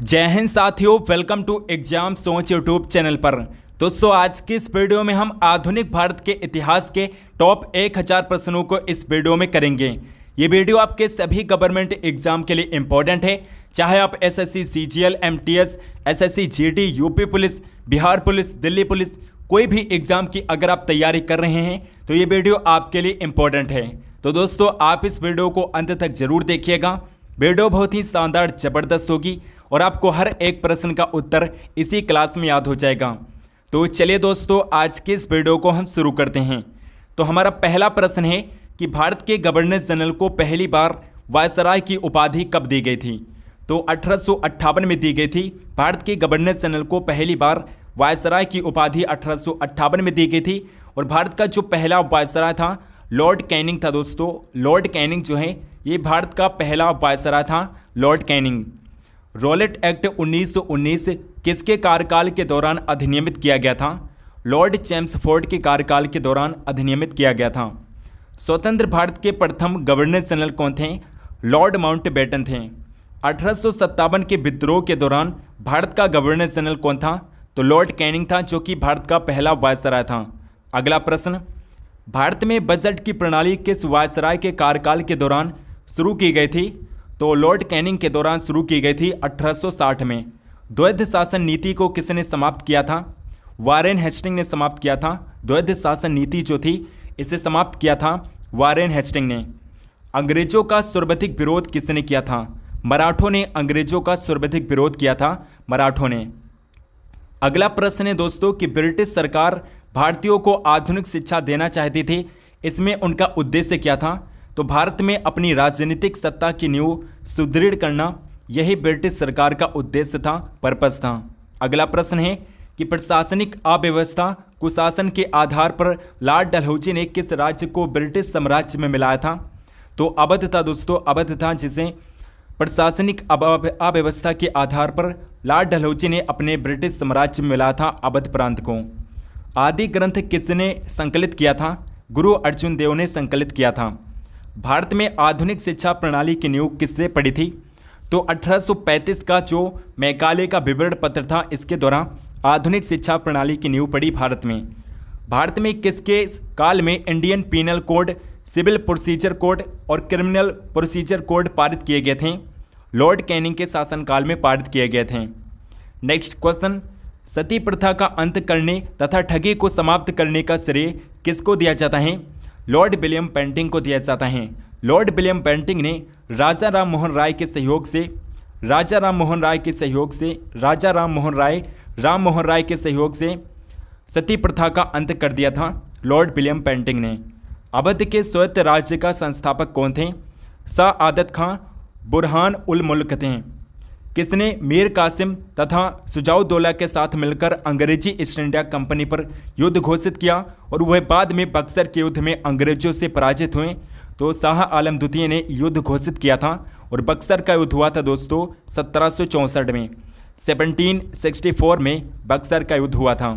जय हिंद साथियों, welcome to exam सोच यूट्यूब चैनल पर। दोस्तों, आज की इस वीडियो में हम आधुनिक भारत के इतिहास के टॉप 1000 प्रश्नों को इस वीडियो में करेंगे। ये वीडियो आपके सभी गवर्नमेंट एग्जाम के लिए इंपॉर्टेंट है, चाहे आप SSC, CGL, MTS, SSC, GD, UP police, Bihar police, Delhi police, कोई भी एग्जाम की अगर आप तैयारी कर रहे हैं तो ये वीडियो आपके लिए इंपॉर्टेंट है। तो दोस्तों, आप इस वीडियो को अंत तक जरूर देखिएगा। वीडियो बहुत ही शानदार जबरदस्त होगी और आपको हर एक प्रश्न का उत्तर इसी क्लास में याद हो जाएगा। तो चलिए दोस्तों, आज के इस वीडियो को हम शुरू करते हैं। तो हमारा पहला प्रश्न है कि भारत के गवर्नर जनरल को पहली बार वायसराय की उपाधि कब दी गई थी? तो 1858 में दी गई थी। भारत के गवर्नर जनरल को पहली बार वायसराय की उपाधि 1858 में दी गई थी। और भारत का जो पहला वायसराय था लॉर्ड कैनिंग था। दोस्तों, लॉर्ड कैनिंग जो है ये भारत का पहला वायसराय था, लॉर्ड कैनिंग। रॉलेट एक्ट 1919 किसके कार्यकाल के दौरान अधिनियमित किया गया था? लॉर्ड चैम्सफोर्ड के कार्यकाल के दौरान अधिनियमित किया गया था। स्वतंत्र भारत के प्रथम गवर्नर जनरल कौन थे? लॉर्ड माउंटबेटन थे। 1857 के विद्रोह के दौरान भारत का गवर्नर जनरल कौन था? तो लॉर्ड कैनिंग था, जो कि भारत का पहला वायसराय था। अगला प्रश्न, भारत में बजट की प्रणाली किस वायसराय के कार्यकाल के दौरान शुरू की गई थी? तो लॉर्ड कैनिंग के दौरान शुरू की गई थी 1860 में। द्वैध शासन नीति को किसने समाप्त किया था? वारेन हेस्टिंग ने समाप्त किया था। द्वैध शासन नीति जो थी इसे समाप्त किया था वारेन हेस्टिंग ने। अंग्रेजों का सर्वाधिक विरोध किसने किया था? मराठों ने अंग्रेजों का सर्वाधिक विरोध किया था, मराठों ने। अगला प्रश्न है दोस्तों कि ब्रिटिश सरकार भारतीयों को आधुनिक शिक्षा देना चाहती थी, इसमें उनका उद्देश्य क्या था? तो भारत में अपनी राजनीतिक सत्ता की नींव सुदृढ़ करना, यही ब्रिटिश सरकार का उद्देश्य था, पर्पस था। अगला प्रश्न है कि प्रशासनिक अव्यवस्था कुशासन के आधार पर लॉर्ड डलहौजी ने किस राज्य को ब्रिटिश साम्राज्य में मिलाया था? तो अवध था दोस्तों, अवध था, जिसे प्रशासनिक अव्यवस्था के आधार पर लॉर्ड डलहौजी ने अपने ब्रिटिश साम्राज्य में मिलाया था, अवध प्रांत को। आदि ग्रंथ किसने संकलित किया था? गुरु अर्जुन देव ने संकलित किया था। भारत में आधुनिक शिक्षा प्रणाली की नींव किसने पड़ी थी? तो 1835 का जो मैकाले का विवरण पत्र था, इसके द्वारा आधुनिक शिक्षा प्रणाली की नींव पड़ी भारत में। भारत में किसके काल में Indian penal code, civil procedure code और क्रिमिनल प्रोसीजर कोड पारित किए गए थे? लॉर्ड कैनिंग के शासनकाल में पारित किए गए थे। नेक्स्ट क्वेश्चन, सती प्रथा का अंत करने तथा ठगी को समाप्त करने का श्रेय किसको दिया जाता है? लॉर्ड विलियम बेंटिंग को दिया जाता है। लॉर्ड विलियम बेंटिंग ने राजा राम मोहन राय के सहयोग से सती प्रथा का अंत कर दिया था, लॉर्ड विलियम बेंटिंग ने। अवध के स्वायत्त राज्य का संस्थापक कौन थे? सआदत खां बुरहान उल मुल्क थे। किसने मीर कासिम तथा सुजाउद्दौला के साथ मिलकर अंग्रेजी ईस्ट इंडिया कंपनी पर युद्ध घोषित किया और वह बाद में बक्सर के युद्ध में अंग्रेजों से पराजित हुए? तो शाह आलम द्वितीय ने युद्ध घोषित किया था और बक्सर का युद्ध हुआ था दोस्तों 1764 में। 1764 में बक्सर का युद्ध हुआ था।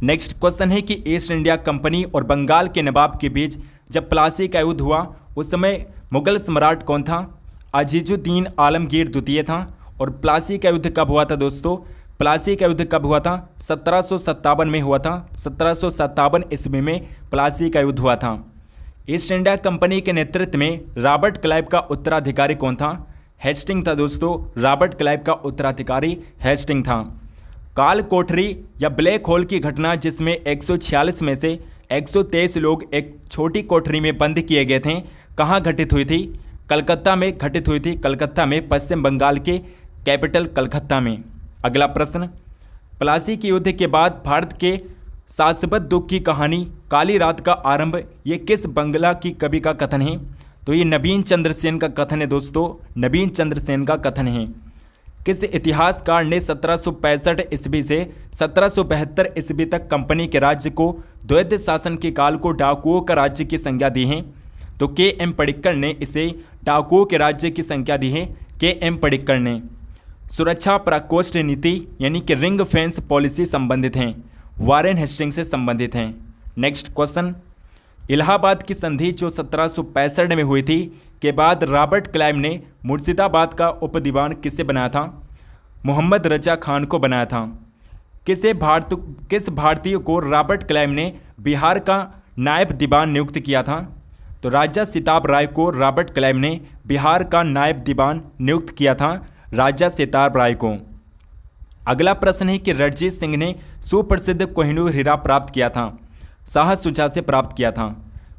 नेक्स्ट क्वेश्चन है कि ईस्ट इंडिया कंपनी और बंगाल के नवाब के बीच जब प्लासी का युद्ध हुआ उस समय मुगल सम्राट कौन था? अजीजुद्दीन आलमगीर द्वितीय था। और प्लासी का युद्ध कब हुआ था दोस्तों? प्लासी का युद्ध कब हुआ था? 1757 में हुआ था। 1757 ईस्वी में प्लासी का युद्ध हुआ था। ईस्ट इंडिया कंपनी के नेतृत्व में रॉबर्ट क्लाइव का उत्तराधिकारी कौन था? हेस्टिंग था दोस्तों, रॉबर्ट क्लाइव का उत्तराधिकारी हेस्टिंग था। काल कोठरी या ब्लैक होल की घटना, जिसमें 146 में से 123 लोग एक छोटी कोठरी में बंद किए गए थे, कहाँ घटित हुई थी? कलकत्ता में घटित हुई थी, कलकत्ता में, पश्चिम बंगाल के कैपिटल कलकत्ता में। अगला प्रश्न, प्लासी के युद्ध के बाद भारत के शाश्वत दुख की कहानी काली रात का आरंभ, ये किस बंगला की कवि का कथन है? तो ये नवीन चंद्र सेन का कथन है दोस्तों, नवीन चंद्र सेन का कथन है। किस इतिहासकार ने 1765 ईस्वी से 1772 ईस्वी तक कंपनी के राज्य को द्वैध शासन के काल को डाकुओं का राज्य की संज्ञा दी है? तो के.एम. पडिक्कर ने इसे डाकुओं के राज्य की संज्ञा दी है, के.एम. पडिक्कर ने। सुरक्षा प्रकोष्ठ नीति यानी कि रिंग फेंस पॉलिसी संबंधित हैं, वारेन हेस्टिंग से संबंधित हैं। नेक्स्ट क्वेश्चन, इलाहाबाद की संधि जो 1765 में हुई थी के बाद रॉबर्ट क्लाइव ने मुर्शिदाबाद का उपदीवान किसे बनाया था? मोहम्मद रजा खान को बनाया था। किस भारतीय को रॉबर्ट क्लाइव ने बिहार का नायब दीवान नियुक्त किया था? तो राजा सिताब राय को रॉबर्ट क्लाइव ने बिहार का नायब दीवान नियुक्त किया था, राजा सिताब राय को। अगला प्रश्न है कि रणजीत सिंह ने सुप्रसिद्ध कोहिनूर हीरा प्राप्त किया था, शाह शुजा से प्राप्त किया था।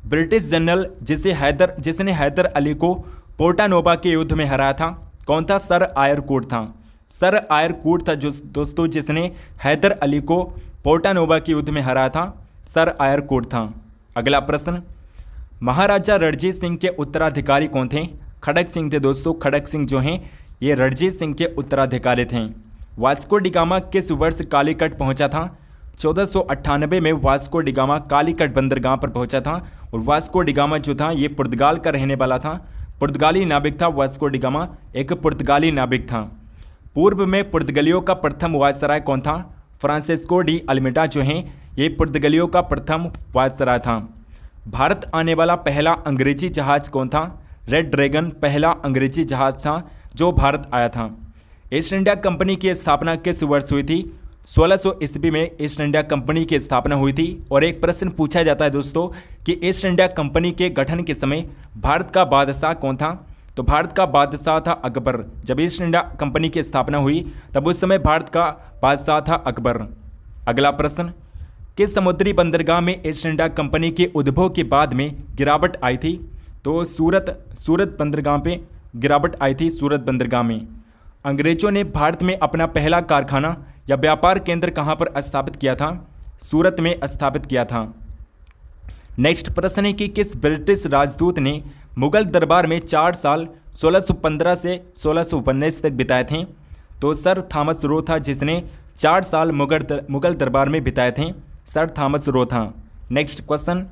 ब्रिटिश जनरल जिसने हैदर अली को पोर्टानोवा के युद्ध में हराया था, कौन था? सर आयर कूट था। सर आयर कूट था जो दोस्तों जिसने हैदर अली को पोर्टानोवा के युद्ध में हराया था, सर आयर कूट था। अगला प्रश्न, महाराजा रणजीत सिंह के उत्तराधिकारी कौन थे? खड़क सिंह थे दोस्तों। खड़क सिंह जो हैं ये रणजीत सिंह के उत्तराधिकारी थे। वास्को डिगामा किस वर्ष कालीकट पहुंचा था? 1498 में वास्को डिगामा कालीकट बंदरगाह पर पहुंचा था। और वास्को डिगामा जो था ये पुर्तगाल का रहने वाला था, पुर्तगाली नाविक था। वास्को डिगामा एक पुर्तगाली नाविक था। पूर्व में पुर्तगालियों का प्रथम वायसराय कौन था? फ्रांसिस्को डी अल्मेडा जो हैं ये पुर्तगालियों का प्रथम वायसराय था। भारत आने वाला पहला अंग्रेजी जहाज कौन था? रेड ड्रैगन पहला अंग्रेजी जहाज था जो भारत आया था। ईस्ट इंडिया कंपनी की स्थापना किस वर्ष हुई थी? 1600 ईस्वी में ईस्ट इंडिया कंपनी की स्थापना हुई थी। और एक प्रश्न पूछा जाता है दोस्तों कि ईस्ट इंडिया कंपनी के गठन के समय भारत का बादशाह कौन था? तो भारत का बादशाह था अकबर। जब ईस्ट इंडिया कंपनी की स्थापना हुई तब उस समय भारत का बादशाह था अकबर। अगला प्रश्न, किस समुद्री बंदरगाह में ईस्ट इंडिया कंपनी के उद्भव के बाद में गिरावट आई थी? तो सूरत बंदरगाह पे गिरावट आई थी, सूरत बंदरगाह में। अंग्रेजों ने भारत में अपना पहला कारखाना या व्यापार केंद्र कहाँ पर स्थापित किया था? सूरत में स्थापित किया था। नेक्स्ट प्रश्न है कि किस ब्रिटिश राजदूत ने मुगल दरबार में 4 साल 1615 से 1619 तक बिताए थे? तो सर थॉमस रो था जिसने 4 साल मुगल दरबार में बिताए थे, सर थॉमस रो था। नेक्स्ट क्वेश्चन,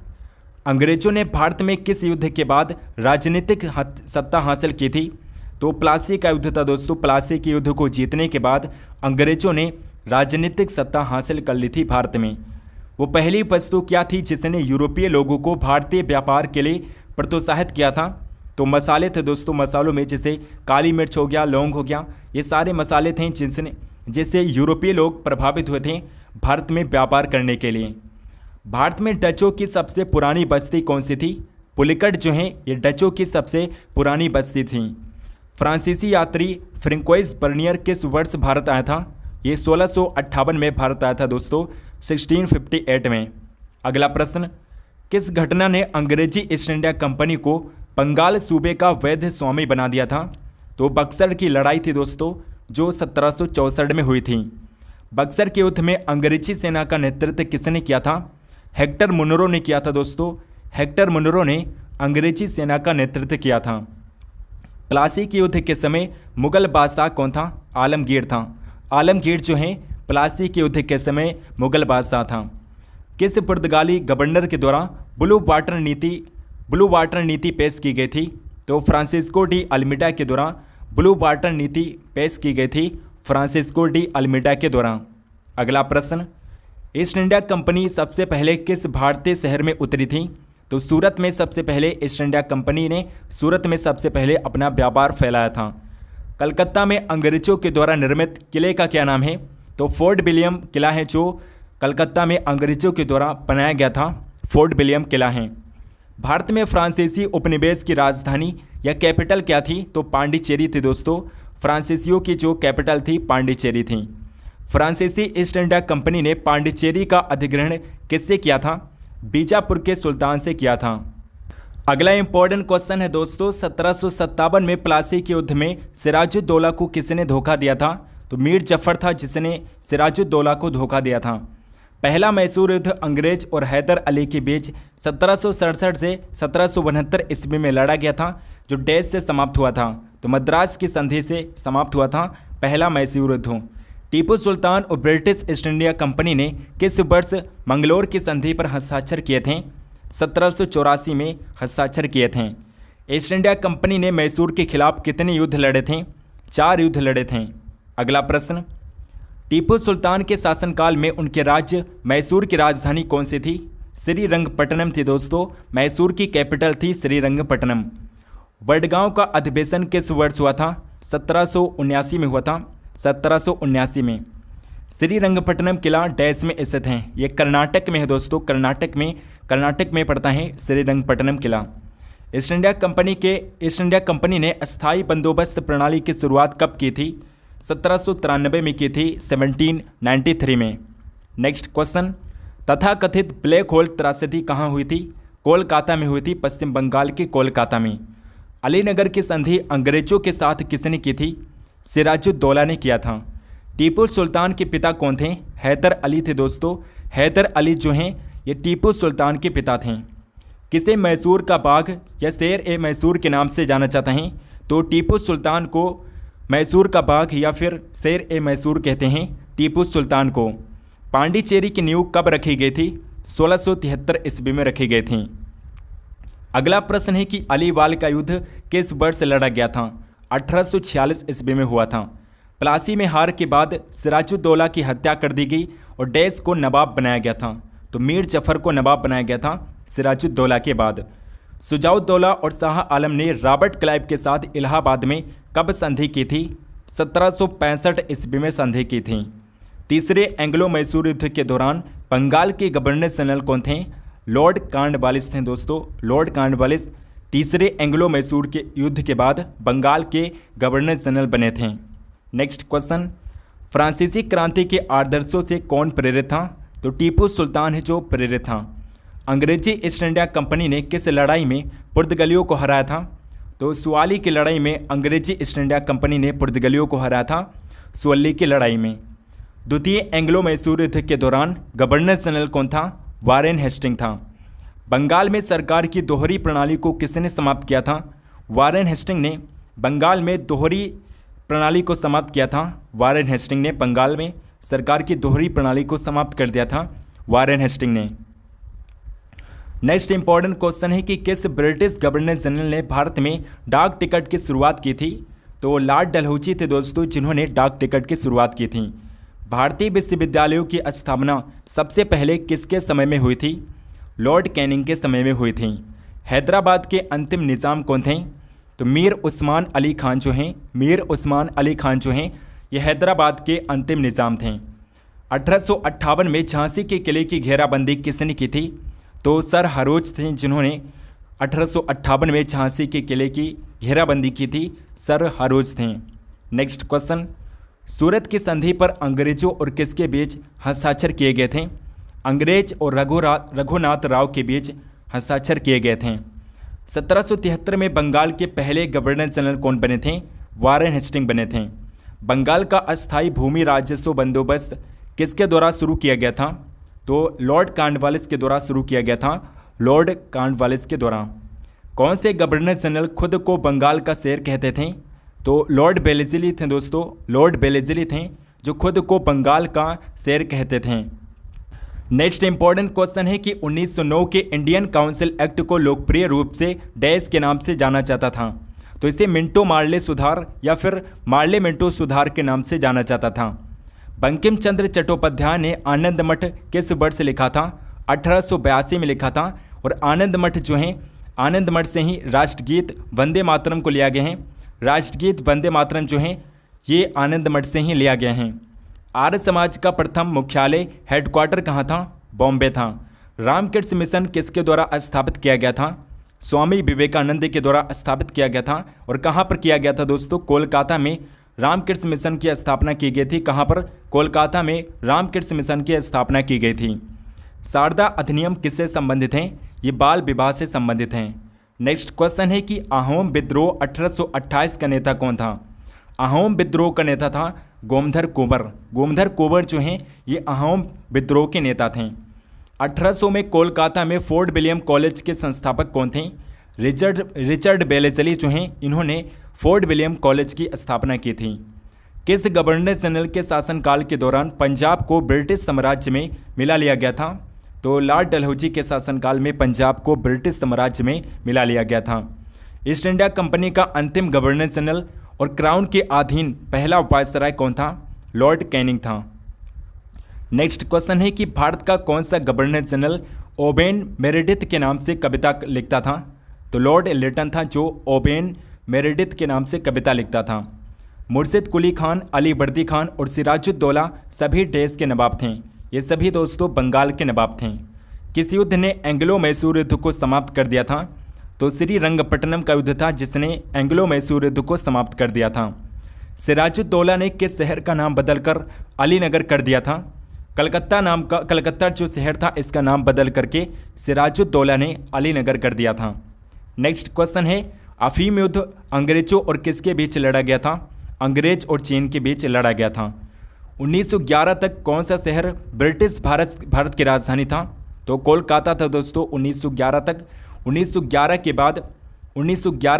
अंग्रेजों ने भारत में किस युद्ध के बाद राजनीतिक सत्ता हासिल की थी? तो प्लासी का युद्ध था दोस्तों। प्लासी के युद्ध को जीतने के बाद अंग्रेजों ने राजनीतिक सत्ता हासिल कर ली थी भारत में। वो पहली वस्तु क्या थी जिसने यूरोपीय लोगों को भारतीय व्यापार के लिए प्रोत्साहित किया था? तो मसाले थे दोस्तों। मसालों में जैसे काली मिर्च हो गया, लौंग हो गया, ये सारे मसाले थे जिससे यूरोपीय लोग प्रभावित हुए थे भारत में व्यापार करने के लिए। भारत में डचों की सबसे पुरानी बस्ती कौन सी थी? पुलिकट जो हैं ये डचों की सबसे पुरानी बस्ती थी। फ्रांसीसी यात्री फ्रेंकोइस बर्नियर किस वर्ष भारत आया था? ये 1658 में भारत आया था दोस्तों, 1658 में। अगला प्रश्न, किस घटना ने अंग्रेजी ईस्ट इंडिया कंपनी को बंगाल सूबे का वैध स्वामी बना दिया था? तो बक्सर की लड़ाई थी दोस्तों जो 1764 में हुई थी। बक्सर के युद्ध में अंग्रेजी सेना का नेतृत्व किसने किया था? हेक्टर मुनरो ने किया था दोस्तों। हेक्टर मुनरो ने अंग्रेजी सेना का नेतृत्व किया था। प्लासी के युद्ध के समय मुगल बादशाह कौन था? आलमगीर था। आलमगीर जो है प्लासी के युद्ध के समय मुगल बादशाह था। किस पुर्तगाली गवर्नर के द्वारा ब्लू वाटर नीति पेश की गई थी? तो फ्रांसिस्को डी अल्मेडा के द्वारा ब्लू वाटर नीति पेश की गई थी, फ्रांसिस्को डी अल्मेडा के द्वारा। अगला प्रश्न, ईस्ट इंडिया कंपनी सबसे पहले किस भारतीय शहर में उतरी थी? तो सूरत में सबसे पहले ईस्ट इंडिया कंपनी ने सूरत में सबसे पहले अपना व्यापार फैलाया था। कलकत्ता में अंग्रेजों के द्वारा निर्मित किले का क्या नाम है? तो फोर्ट विलियम किला है जो कलकत्ता में अंग्रेजों के द्वारा बनाया गया था, फोर्ट विलियम किला है। भारत में फ्रांसीसी उपनिवेश की राजधानी या कैपिटल क्या थी? तो पांडिचेरी थी दोस्तों। फ्रांसीसियों की जो कैपिटल थी पांडिचेरी थी। फ्रांसीसी ईस्ट इंडिया कंपनी ने पांडिचेरी का अधिग्रहण किससे किया था? बीजापुर के सुल्तान से किया था। अगला इंपॉर्टेंट क्वेश्चन है दोस्तों, 1757 में प्लासी के युद्ध में सिराजुद्दौला को किसने धोखा दिया था? तो मीर जफर था जिसने सिराजुद्दौला को धोखा दिया था। पहला मैसूर युद्ध अंग्रेज और हैदर अली के बीच 1767 से 1769 ईस्वी में लड़ा गया था, जो डैश से समाप्त हुआ था। तो मद्रास की संधि से समाप्त हुआ था पहला मैसूर युद्ध। टीपू सुल्तान और ब्रिटिश ईस्ट इंडिया कंपनी ने किस वर्ष मंगलोर की संधि पर हस्ताक्षर किए थे? 1784 में हस्ताक्षर किए थे। ईस्ट इंडिया कंपनी ने मैसूर के खिलाफ कितने युद्ध लड़े थे? 4 युद्ध लड़े थे। अगला प्रश्न, टीपू सुल्तान के शासनकाल में उनके राज्य मैसूर की राजधानी कौन सी थी? श्रीरंगपट्टनम थी दोस्तों। मैसूर की कैपिटल थी श्रीरंगपट्टनम। वडगांव का अधिवेशन किस वर्ष हुआ था? 1779 में हुआ था, 1779 में। श्रीरंगपट्टनम किला डैश में स्थित है? ये कर्नाटक में है दोस्तों, कर्नाटक में पड़ता है श्रीरंगपट्टनम किला। ईस्ट इंडिया कंपनी ने अस्थायी बंदोबस्त प्रणाली की शुरुआत कब की थी? 1793 में की थी, 1793 में। नेक्स्ट क्वेश्चन, तथाकथित ब्लैक होल त्रासदी कहाँ हुई थी? कोलकाता में हुई थी, पश्चिम बंगाल के कोलकाता में। अलीनगर की संधि अंग्रेजों के साथ किसने की थी? सिराजुद्दौला ने किया था। टीपू सुल्तान के पिता कौन थे? हैदर अली थे दोस्तों। हैदर अली जो हैं ये टीपू सुल्तान के पिता थे। किसे मैसूर का बाघ या शेर ए मैसूर के नाम से जाना चाहते हैं? तो टीपू सुल्तान को मैसूर का बाघ या फिर शेर ए मैसूर कहते हैं टीपू सुल्तान को। पांडिचेरी की नींव कब रखी गई थी? 1673 ईस्वी में रखी गई थी। अगला प्रश्न है कि अलीवाल का युद्ध किस वर्ष लड़ा गया था? 1846 ईस्वी में हुआ था। प्लासी में हार के बाद सिराजुद्दौला की हत्या कर दी गई और डैश को नवाब बनाया गया था। तो मीर जफर को नवाब बनाया गया था सिराजुद्दौला के बाद। शुजाउद्दौला और शाह आलम ने रॉबर्ट क्लाइव के साथ इलाहाबाद में कब संधि की थी? 1765 ईस्वी में संधि की थी। तीसरे एंग्लो मैसूर युद्ध के दौरान बंगाल के गवर्नर जनरल कौन थे? लॉर्ड कॉर्नवालिस थे दोस्तों, लॉर्ड कॉर्नवालिस तीसरे एंग्लो मैसूर के युद्ध के बाद बंगाल के गवर्नर जनरल बने थे। नेक्स्ट क्वेश्चन, फ्रांसीसी क्रांति के आदर्शों से कौन प्रेरित था? तो टीपू सुल्तान है जो प्रेरित था। अंग्रेजी ईस्ट इंडिया कंपनी ने किस लड़ाई में पुर्तगालियों को हराया था? तो सुआली की लड़ाई में अंग्रेजी ईस्ट इंडिया कंपनी ने पुर्तगालियों को हराया था, सुअली की लड़ाई में। द्वितीय एंग्लो मैसूर युद्ध के दौरान गवर्नर जनरल कौन था? वारेन हेस्टिंग था। बंगाल में सरकार की दोहरी प्रणाली को किसने समाप्त किया था? वारेन हेस्टिंग ने बंगाल में दोहरी प्रणाली को समाप्त किया था। वारेन हेस्टिंग ने बंगाल में सरकार की दोहरी प्रणाली को समाप्त कर दिया था, वारेन हेस्टिंग ने। नेक्स्ट इंपॉर्टेंट क्वेश्चन है कि किस ब्रिटिश गवर्नर जनरल ने भारत में डाक टिकट की शुरुआत की थी? तो लॉर्ड डलहौजी थे दोस्तों जिन्होंने डाक टिकट की शुरुआत की थी। भारतीय विश्वविद्यालयों की स्थापना सबसे पहले किसके समय में हुई थी? लॉर्ड कैनिंग के समय में हुई थी। हैदराबाद के अंतिम निज़ाम कौन थे? तो मीर उस्मान अली खान जो हैं, मीर उस्मान अली खान जो हैं ये हैदराबाद के अंतिम निज़ाम थे। 1858 में झांसी के किले की घेराबंदी किसने की थी? तो सर हरोज थे जिन्होंने 1858 में झांसी के किले की घेराबंदी की थी, सर हरोज थे। नेक्स्ट क्वेश्चन, सूरत की संधि पर अंग्रेजों और किसके बीच हस्ताक्षर किए गए थे? अंग्रेज और रघुनाथ राव के बीच हस्ताक्षर किए गए थे। 1773 में बंगाल के पहले गवर्नर जनरल कौन बने थे? वारेन हेस्टिंग बने थे। बंगाल का अस्थायी भूमि राजस्व बंदोबस्त किसके द्वारा शुरू किया गया था? तो लॉर्ड कॉर्नवालिस के द्वारा शुरू किया गया था, लॉर्ड कॉर्नवालिस के द्वारा। कौन से गवर्नर जनरल खुद को बंगाल का शेर कहते थे? तो लॉर्ड बेलेजली थे दोस्तों, लॉर्ड बेलेजली थे जो खुद को बंगाल का शेर कहते थे। नेक्स्ट इंपॉर्टेंट क्वेश्चन है कि 1909 के इंडियन काउंसिल एक्ट को लोकप्रिय रूप से डैश के नाम से जाना जाता था। तो इसे मिंटो मार्ले सुधार या फिर मार्ले मिंटो सुधार के नाम से जाना जाता था। बंकिम चंद्र चट्टोपाध्याय ने आनंद मठ किस वर्ष लिखा था? 1882 में लिखा था। और आनंद मठ जो हैं, आनंद मठ से ही राष्ट्रगीत वंदे मातरम को लिया गया है। राष्ट्रगीत वंदे मातरम जो हैं ये आनंद मठ से ही लिया गया है। आर्य समाज का प्रथम मुख्यालय हेडक्वार्टर कहाँ था? बॉम्बे था। रामकृष्ण मिशन किसके द्वारा स्थापित किया गया था? स्वामी विवेकानंद के द्वारा स्थापित किया गया था। और कहाँ पर किया गया था दोस्तों? कोलकाता में रामकृष्ण मिशन की स्थापना की गई थी। कहाँ पर? कोलकाता में रामकृष्ण मिशन की स्थापना की गई थी। शारदा अधिनियम किससे संबंधित हैं? ये बाल विवाह से संबंधित हैं। नेक्स्ट क्वेश्चन है कि अहोम विद्रोह 1828 का नेता कौन था? अहोम विद्रोह का नेता था गोमधर कुंवर। गोमधर कुंवर जो हैं ये अहोम विद्रोह के नेता थे। 1800 में कोलकाता में फोर्ट विलियम कॉलेज के संस्थापक कौन थे? रिचर्ड बेलेजली जो हैं इन्होंने फोर्ट विलियम कॉलेज की स्थापना की थी। किस गवर्नर जनरल के शासनकाल के दौरान पंजाब को ब्रिटिश साम्राज्य में मिला लिया गया था? तो लॉर्ड डलहौजी के शासनकाल में पंजाब को ब्रिटिश साम्राज्य में मिला लिया गया था। ईस्ट इंडिया कंपनी का अंतिम गवर्नर जनरल और क्राउन के अधीन पहला वायसराय कौन था? लॉर्ड कैनिंग था। नेक्स्ट क्वेश्चन है कि भारत का कौन सा गवर्नर जनरल ओवेन मेरेडिथ के नाम से कविता लिखता था? तो लॉर्ड लिटन था जो ओवेन मेरेडिथ के नाम से कविता लिखता था। मुर्शिद कुली खान, अली वर्दी खान और सिराजुद्दौला सभी देश के नवाब थे। ये सभी दोस्तों बंगाल के नवाब थे। किस युद्ध ने एंग्लो मैसूर युद्ध को समाप्त कर दिया था? तो श्रीरंगपट्टनम का युद्ध था जिसने एंग्लो मैसूर युद्ध को समाप्त कर दिया था। सिराजुद्दौला ने किस शहर का नाम बदलकर अलीनगर कर दिया था? कलकत्ता जो शहर था इसका नाम बदल करके सिराजुद्दौला ने अलीनगर कर दिया था। नेक्स्ट क्वेश्चन है, अफीम युद्ध अंग्रेजों और किसके बीच लड़ा गया था? अंग्रेज और चीन के बीच लड़ा गया था। 1911 तक कौन सा शहर ब्रिटिश भारत की राजधानी था? तो कोलकाता था दोस्तों 1911 तक। 1911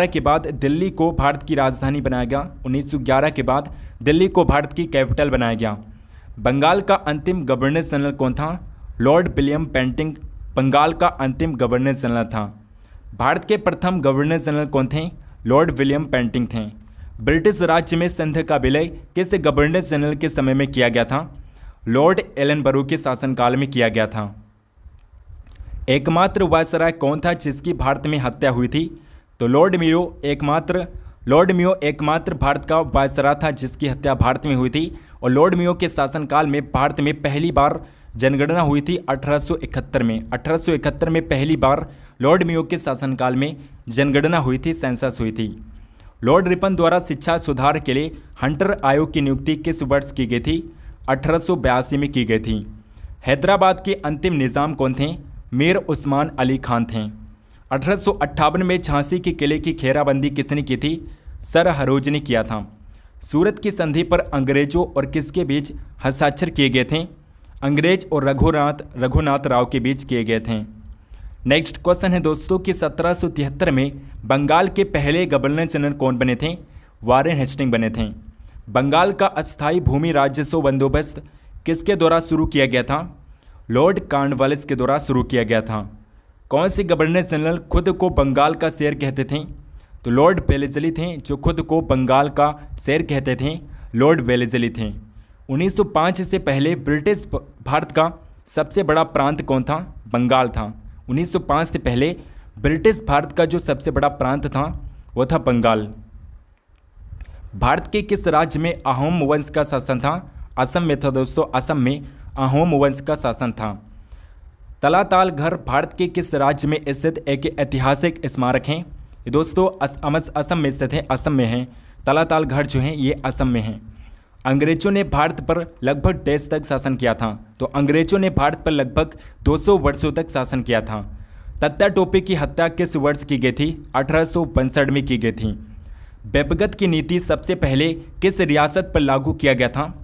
के बाद दिल्ली को भारत की राजधानी बनाया गया। 1911 के बाद दिल्ली को भारत की कैपिटल बनाया गया। बंगाल का अंतिम गवर्नर जनरल कौन था? लॉर्ड विलियम बेंटिंक बंगाल का अंतिम गवर्नर जनरल था। भारत के प्रथम गवर्नर जनरल कौन थे? लॉर्ड विलियम बेंटिंक थे। ब्रिटिश राज्य में संघ का विलय किस गवर्नर जनरल के समय में किया गया था? लॉर्ड एलनबरो के शासनकाल में किया गया था। एकमात्र वायसराय कौन था जिसकी भारत में हत्या हुई थी? तो लॉर्ड मियो एकमात्र भारत का वायसराय था जिसकी हत्या भारत में हुई थी। और लॉर्ड मियो के शासनकाल में भारत में पहली बार जनगणना हुई थी 1871 में। 1871 में पहली बार लॉर्ड मियो के शासनकाल में जनगणना हुई थी, सेंसस हुई थी। लॉर्ड रिपन द्वारा शिक्षा सुधार के लिए हंटर आयोग की नियुक्ति किस वर्ष की गई थी? 1882 में की गई थी। हैदराबाद के अंतिम निज़ाम कौन थे? मीर उस्मान अली खान थे। 1858 में झांसी के किले की घेराबंदी किसने की थी? सर हरोज ने किया था। सूरत की संधि पर अंग्रेजों और किसके बीच हस्ताक्षर किए गए थे? अंग्रेज और रघुनाथ राव के बीच किए गए थे। नेक्स्ट क्वेश्चन है दोस्तों कि 1773 में बंगाल के पहले गवर्नर जनरल कौन बने थे? वारेन हेस्टिंग बने थे। बंगाल का अस्थायी भूमि राजस्व बंदोबस्त किसके द्वारा शुरू किया गया था? लॉर्ड कॉर्नवालिस के द्वारा शुरू किया गया था। कौन से गवर्नर जनरल खुद को बंगाल का शेर कहते थे? तो लॉर्ड वेलेस्ली थे जो खुद को बंगाल का शेर कहते थे, लॉर्ड वेलेस्ली थे। 1905 से पहले ब्रिटिश भारत का सबसे बड़ा प्रांत कौन था? बंगाल था। 1905 से पहले ब्रिटिश भारत का जो सबसे बड़ा प्रांत था वो था बंगाल। भारत के किस राज्य में अहोम वंश का शासन था? असम में था दोस्तों, असम में अहोम वंश का शासन था। तलाताल घर भारत के किस राज्य में स्थित एक ऐतिहासिक स्मारक हैं? ये दोस्तों असम में स्थित है, असम में है। तलाताल घर जो हैं ये असम में हैं। अंग्रेजों ने भारत पर लगभग देश तक शासन किया था? तो अंग्रेजों ने भारत पर लगभग 200 वर्षों तक शासन किया था। तत्ता टोपे की हत्या किस वर्ष की गई थी? 1865 में की गई थी। व्यक्तिगत की नीति सबसे पहले किस रियासत पर लागू किया गया था?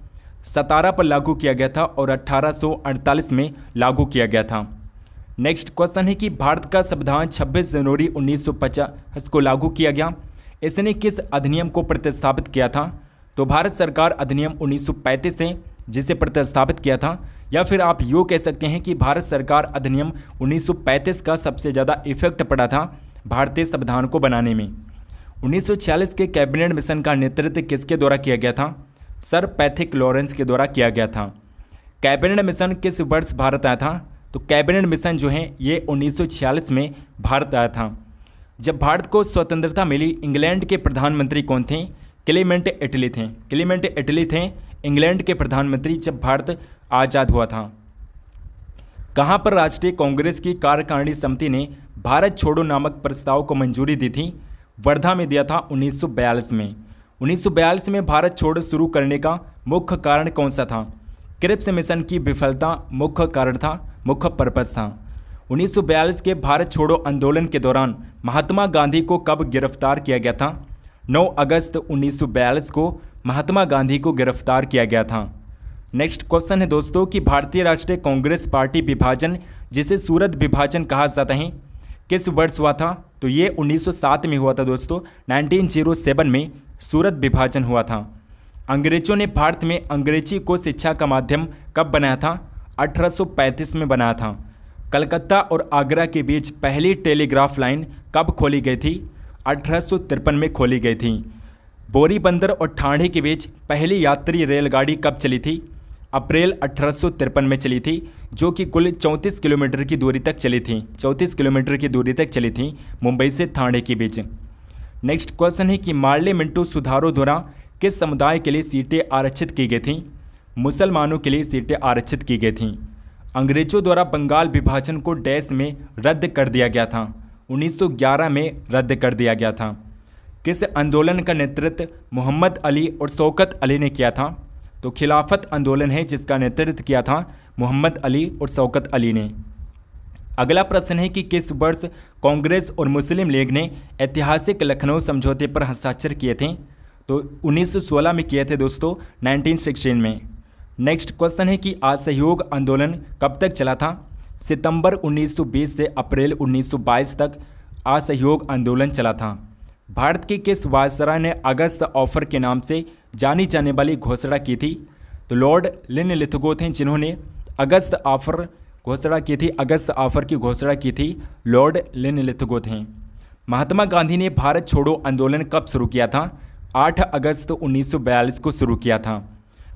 सतारा पर लागू किया गया था और 1848 में लागू किया गया था। नेक्स्ट क्वेश्चन है कि भारत का संविधान 26 जनवरी 1950 को लागू किया गया। इसने किस अधिनियम को प्रतिस्थापित किया था? तो भारत सरकार अधिनियम 1935 है जिसे प्रतिस्थापित किया था, या फिर आप यूँ कह सकते हैं कि भारत सरकार अधिनियम 1935 का सबसे ज़्यादा इफेक्ट पड़ा था भारतीय संविधान को बनाने में। 1946 के कैबिनेट मिशन का नेतृत्व किसके द्वारा किया गया था? सर पैथिक लॉरेंस के द्वारा किया गया था। कैबिनेट मिशन किस वर्ष भारत आया था? तो कैबिनेट मिशन जो है ये 1946 में भारत आया था। जब भारत को स्वतंत्रता मिली इंग्लैंड के प्रधानमंत्री कौन थे? क्लेमेंट इटली थे। क्लेमेंट इटली थे इंग्लैंड के प्रधानमंत्री जब भारत आज़ाद हुआ था। कहाँ पर राष्ट्रीय कांग्रेस की कार्यकारिणी समिति ने भारत छोड़ो नामक प्रस्ताव को मंजूरी दी थी? वर्धा में दिया था 1942 में। 1942 में भारत छोड़ो शुरू करने का मुख्य कारण कौन सा था? क्रिप्स मिशन की विफलता मुख्य कारण था, मुख्य पर्पस था। 1942 के भारत छोड़ो आंदोलन के दौरान महात्मा गांधी को कब गिरफ्तार किया गया था? 9 अगस्त 1942 को महात्मा गांधी को गिरफ्तार किया गया था। नेक्स्ट क्वेश्चन है दोस्तों कि भारतीय राष्ट्रीय कांग्रेस पार्टी विभाजन जिसे सूरत विभाजन कहा जाता है किस वर्ष हुआ था? तो ये 1907 में हुआ था दोस्तों। 1907 में सूरत विभाजन हुआ था। अंग्रेजों ने भारत में अंग्रेजी को शिक्षा का माध्यम कब बनाया था? 1835 में बनाया था। कलकत्ता और आगरा के बीच पहली टेलीग्राफ लाइन कब खोली गई थी? 1853 में खोली गई थी। बोरी बंदर और ठाणे के बीच पहली यात्री रेलगाड़ी कब चली थी? अप्रैल 1853 में चली थी, जो कि कुल 34 किलोमीटर की दूरी तक चली थी। 34 किलोमीटर की दूरी तक चली थी मुंबई से ठाणे के बीच। नेक्स्ट क्वेश्चन है कि मार्ले मिंटो सुधारों द्वारा किस समुदाय के लिए सीटें आरक्षित की गई थी? मुसलमानों के लिए सीटें आरक्षित की गई थीं। अंग्रेजों द्वारा बंगाल विभाजन को डैश में रद्द कर दिया गया था। 1911 में रद्द कर दिया गया था। किस आंदोलन का नेतृत्व मोहम्मद अली और शौकत अली ने किया था? तो खिलाफत आंदोलन है जिसका नेतृत्व किया था मोहम्मद अली और शौकत अली ने। अगला प्रश्न है कि किस वर्ष कांग्रेस और मुस्लिम लीग ने ऐतिहासिक लखनऊ समझौते पर हस्ताक्षर किए थे? तो 1916 में किए थे दोस्तों, 1916 में। नेक्स्ट क्वेश्चन है कि असहयोग आंदोलन कब तक चला था? सितंबर 1920 से अप्रैल 1922 तक असहयोग आंदोलन चला था। भारत के किस वायसराय ने अगस्त ऑफर के नाम से जानी जाने वाली घोषणा की थी? तो लॉर्ड लिनलिथगो थे जिन्होंने अगस्त ऑफर घोषणा की थी। अगस्त ऑफर की घोषणा की थी लॉर्ड लिनलिथगो थे। महात्मा गांधी ने भारत छोड़ो आंदोलन कब शुरू किया था? 8 अगस्त 1942 को शुरू किया था।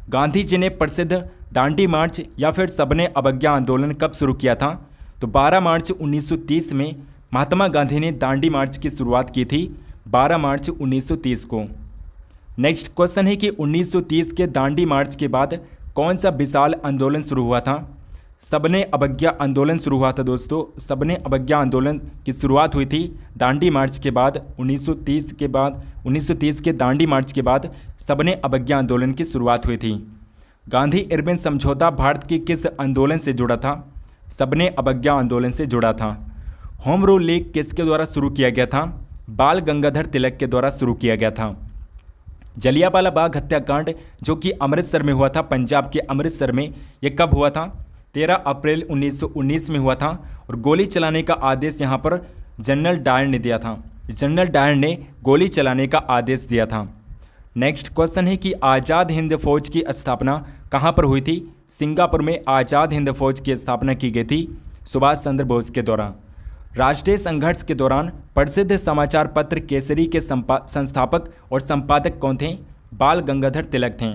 गांधी जी ने प्रसिद्ध दांडी मार्च या फिर सबने अवज्ञा आंदोलन कब शुरू किया था? तो 12 मार्च 1930 में महात्मा गांधी ने दांडी मार्च की शुरुआत की थी, 12 मार्च 1930 को। नेक्स्ट क्वेश्चन है कि 1930 के दांडी मार्च के बाद कौन सा विशाल आंदोलन शुरू हुआ था? सबने अवज्ञा आंदोलन शुरू हुआ था दोस्तों। सबने अवज्ञा आंदोलन की शुरुआत हुई थी दांडी मार्च के बाद। 1930 के दांडी मार्च के बाद सबने अवज्ञा आंदोलन की शुरुआत हुई थी। गांधी इरविन समझौता भारत के किस आंदोलन से जुड़ा था? सबने अवज्ञा आंदोलन से जुड़ा था। होम रूल लीग किसके द्वारा शुरू किया गया था? बाल गंगाधर तिलक के द्वारा शुरू किया गया था। जलियांवाला बाग हत्याकांड जो कि अमृतसर में हुआ था, पंजाब के अमृतसर में, ये कब हुआ था? 13 अप्रैल 1919 में हुआ था और गोली चलाने का आदेश यहाँ पर जनरल डायर ने दिया था। जनरल डायर ने गोली चलाने का आदेश दिया था। नेक्स्ट क्वेश्चन है कि आज़ाद हिंद फौज की स्थापना कहाँ पर हुई थी? सिंगापुर में आज़ाद हिंद फौज की स्थापना की गई थी सुभाष चंद्र बोस के द्वारा। राष्ट्रीय संघर्ष के दौरान प्रसिद्ध समाचार पत्र केसरी के संस्थापक और संपादक कौन थे? बाल गंगाधर तिलक थे।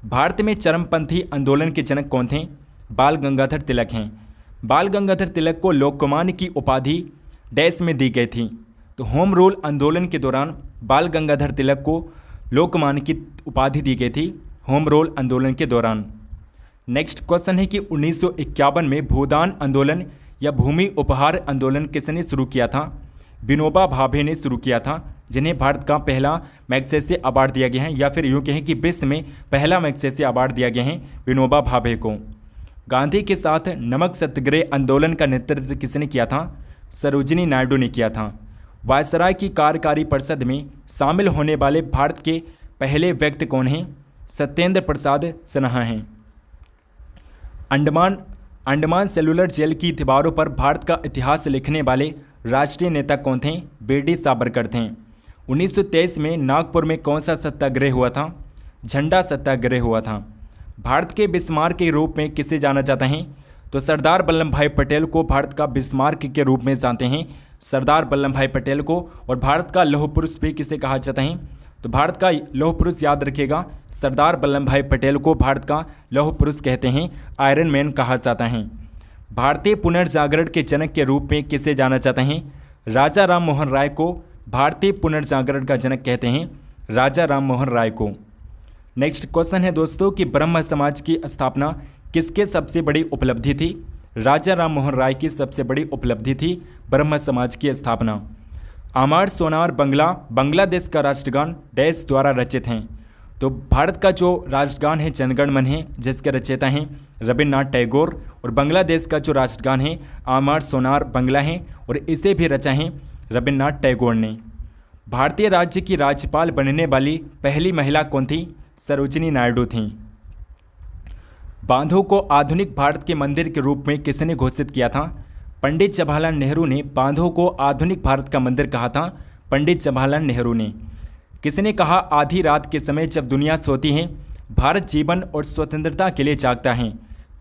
भारत में चरमपंथी आंदोलन के जनक कौन थे? बाल गंगाधर तिलक हैं। बाल गंगाधर तिलक को लोकमान्य की उपाधि डैश में दी गई थी। तो होम रूल आंदोलन के दौरान बाल गंगाधर तिलक को लोकमान्य की उपाधि दी गई थी होम रूल आंदोलन के दौरान। नेक्स्ट क्वेश्चन है कि 1951 में भूदान आंदोलन या भूमि उपहार आंदोलन किसने शुरू किया था? विनोबा भावे ने शुरू किया था, जिन्हें भारत का पहला मैग्सेसे अवार्ड दिया गया है, या फिर यूँ कहें कि विश्व में पहला मैग्सेसे अवार्ड दिया गया है विनोबा भावे को। गांधी के साथ नमक सत्याग्रह आंदोलन का नेतृत्व किसने किया था? सरोजिनी नायडू ने किया था। वायसराय की कार्यकारी परिषद में शामिल होने वाले भारत के पहले व्यक्ति कौन हैं? सत्येंद्र प्रसाद सिन्हा हैं। अंडमान सेलुलर जेल की दीवारों पर भारत का इतिहास लिखने वाले राष्ट्रीय नेता कौन थे? बीडी सावरकर थे। 1923 में नागपुर में कौन सा सत्याग्रह हुआ था? झंडा सत्याग्रह हुआ था। भारत के बिस्मार्क के रूप में किसे जाना जाता है? तो सरदार वल्लभ भाई पटेल को भारत का बिस्मार्क के रूप में जानते हैं, सरदार वल्लभ भाई पटेल को। और भारत का लौह पुरुष भी किसे कहा जाता है? तो भारत का लौह पुरुष याद रखिएगा, सरदार वल्लभ भाई पटेल को भारत का लौह पुरुष कहते हैं, आयरन मैन कहा जाता है। भारतीय पुनर्जागरण के जनक के रूप में किसे जाना जाता है? राजा राम मोहन राय को भारतीय पुनर्जागरण का जनक कहते हैं, राजा राम मोहन राय को। नेक्स्ट क्वेश्चन है दोस्तों कि ब्रह्म समाज की स्थापना किसके सबसे बड़ी उपलब्धि थी? राजा राम मोहन राय की सबसे बड़ी उपलब्धि थी ब्रह्म समाज की स्थापना। आमार सोनार बंगला बांग्लादेश का राष्ट्रगान डैश द्वारा रचित हैं। तो भारत का जो राष्ट्रगान है जनगण मन है, जिसके रचयिता हैं रविन्द्रनाथ टैगोर, और बांग्लादेश का जो राष्ट्रगान है आमार सोनार बंगला है, और इसे भी रचा है रविन्द्रनाथ टैगोर ने। भारतीय राज्य की राज्यपाल बनने वाली पहली महिला कौन थी? सरोजिनी नायडू थीं। बांधों को आधुनिक भारत के मंदिर के रूप में किसने घोषित किया था? पंडित जवाहरलाल नेहरू ने बांधों को आधुनिक भारत का मंदिर कहा था, पंडित जवाहरलाल नेहरू ने। किसने कहा आधी रात के समय जब दुनिया सोती है भारत जीवन और स्वतंत्रता के लिए जागता है?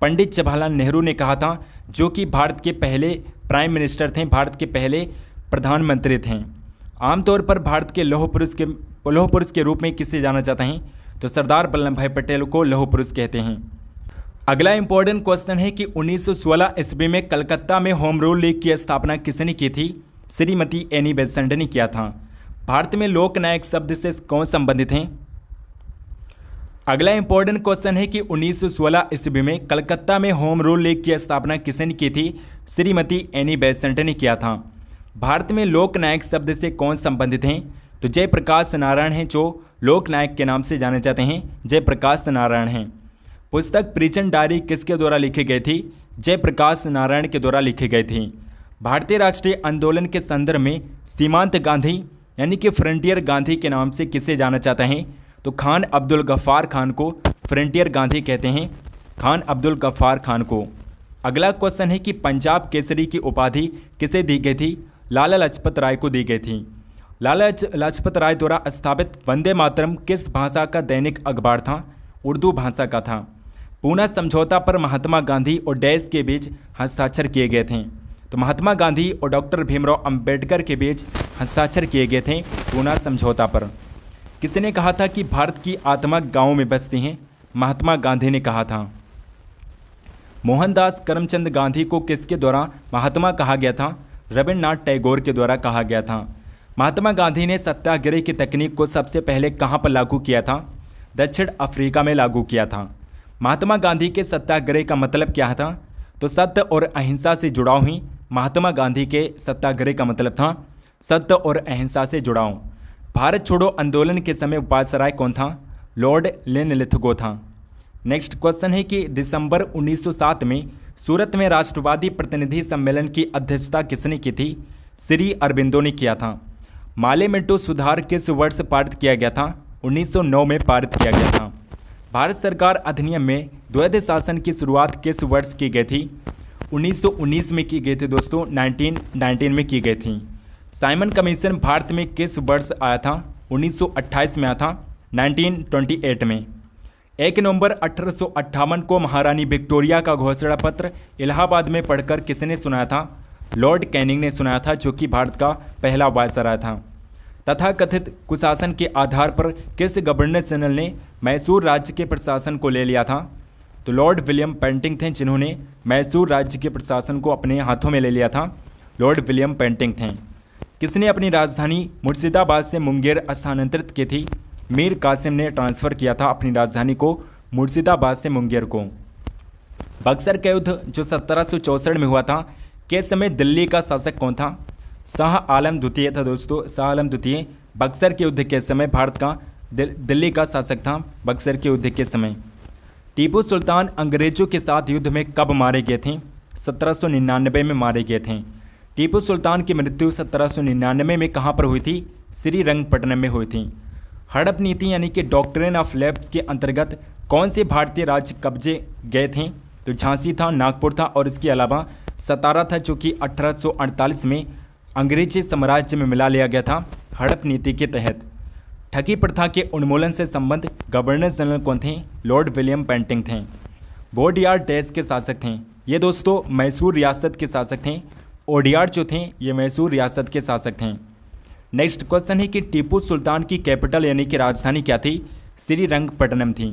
पंडित जवाहरलाल नेहरू ने कहा था, जो कि भारत के पहले प्राइम मिनिस्टर थे, भारत के पहले प्रधानमंत्री थे। आमतौर पर भारत के लौह पुरुष के रूप में किसे जाना जाता है? तो सरदार वल्लभ भाई पटेल को लौह पुरुष कहते हैं। अगला इंपॉर्टेंट क्वेश्चन है कि 1916 ईस्वी में कलकत्ता में होम रूल लीग की स्थापना किसने की थी? श्रीमती एनी बेसेंट ने किया था। भारत में लोक नायक शब्द से कौन संबंधित हैं? अगला इंपॉर्टेंट क्वेश्चन है कि 1916 ईस्वी में कलकत्ता में होम रूल लीग की स्थापना किसने की थी? श्रीमती एनी बेसेंट ने किया था। भारत में लोक नायक शब्द से कौन संबंधित हैं? तो जयप्रकाश नारायण हैं जो लोक नायक के नाम से जाने जाते हैं, जयप्रकाश नारायण हैं। पुस्तक प्रिजन डायरी किसके द्वारा लिखी गई थी? जयप्रकाश नारायण के द्वारा लिखी गई थी। भारतीय राष्ट्रीय आंदोलन के संदर्भ में सीमांत गांधी यानी कि फ्रंटियर गांधी के नाम से किसे जाना चाहते हैं? तो खान अब्दुल गफ्फार खान को फ्रंटियर गांधी कहते हैं, खान अब्दुल गफ्फार खान को। अगला क्वेश्चन है कि पंजाब केसरी की उपाधि किसे दी गई थी? लाला लाजपत राय को दी गई थी। लाला लाजपत राय द्वारा स्थापित वंदे मातरम किस भाषा का दैनिक अखबार था? उर्दू भाषा का था। पूना समझौता पर महात्मा गांधी और डैश के बीच हस्ताक्षर किए गए थे। तो महात्मा गांधी और डॉक्टर भीमराव अंबेडकर के बीच हस्ताक्षर किए गए थे पूना समझौता पर। किसने कहा था कि भारत की आत्मा गाँव में बसती हैं? महात्मा गांधी ने कहा था। मोहनदास करमचंद गांधी को किसके द्वारा महात्मा कहा गया था? रविन्द्रनाथ टैगोर के द्वारा कहा गया था। महात्मा गांधी ने सत्याग्रह की तकनीक को सबसे पहले कहाँ पर लागू किया था? दक्षिण अफ्रीका में लागू किया था। महात्मा गांधी के सत्याग्रह का मतलब क्या था? तो सत्य और अहिंसा से जुड़ाव ही महात्मा गांधी के सत्याग्रह का मतलब था, सत्य और अहिंसा से जुड़ाव। भारत छोड़ो आंदोलन के समय वायसराय कौन था? लॉर्ड लिनलिथगो था। नेक्स्ट क्वेश्चन है कि दिसंबर 1907 में सूरत में राष्ट्रवादी प्रतिनिधि सम्मेलन की अध्यक्षता किसने की थी? श्री अरबिंदो ने किया था। माले मेट्रो सुधार किस वर्ष पारित किया गया था? 1909 में पारित किया गया था। भारत सरकार अधिनियम में द्वैध शासन की शुरुआत किस वर्ष की गई थी? 1919 में की गई थी दोस्तों, 1919 में की गई थी। साइमन कमीशन भारत में किस वर्ष आया था? 1928 में आया था, 1928 में। 1 नवंबर 1858 को महारानी विक्टोरिया का घोषणा पत्र इलाहाबाद में पढ़कर किसने सुनाया था? लॉर्ड कैनिंग ने सुनाया था, जो कि भारत का पहला वायसराय था। तथाकथित कुशासन के आधार पर किस गवर्नर जनरल ने मैसूर राज्य के प्रशासन को ले लिया था? तो लॉर्ड विलियम पेंटिंग थे जिन्होंने मैसूर राज्य के प्रशासन को अपने हाथों में ले लिया था, लॉर्ड विलियम पेंटिंग थे। किसने अपनी राजधानी मुर्शिदाबाद से मुंगेर स्थानांतरित की थी? मीर कासिम ने ट्रांसफ़र किया था अपनी राजधानी को मुर्शिदाबाद से मुंगेर को। बक्सर का युद्ध जो 1764 में हुआ था, के समय दिल्ली का शासक कौन था? शाह आलम द्वितीय था दोस्तों, शाह आलम द्वितीय बक्सर के युद्ध के समय भारत का दिल्ली का शासक था बक्सर के युद्ध के समय। टीपू सुल्तान अंग्रेजों के साथ युद्ध में कब मारे गए थे? 1799 में मारे गए थे। टीपू सुल्तान की मृत्यु 1799 में कहाँ पर हुई थी? श्रीरंगपट्टनम में हुई थी। हड़प नीति यानी कि डॉक्ट्रिन ऑफ लैप्स के अंतर्गत कौन से भारतीय राज्य कब्जे गए थे? तो झांसी था, नागपुर था और इसके अलावा सतारा था, जो कि 1848 में अंग्रेजी साम्राज्य में मिला लिया गया था हड़प नीति के तहत। ठगी प्रथा के उन्मूलन से संबंध गवर्नर जनरल कौन थे? लॉर्ड विलियम पेंटिंग थे। बोडियार डैश के शासक थे? ये दोस्तों मैसूर रियासत के शासक थे। ओडियार जो थे ये मैसूर रियासत के शासक थे। नेक्स्ट क्वेश्चन है कि टीपू सुल्तान की कैपिटल यानी कि राजधानी क्या थी? श्रीरंगपट्टनम थी।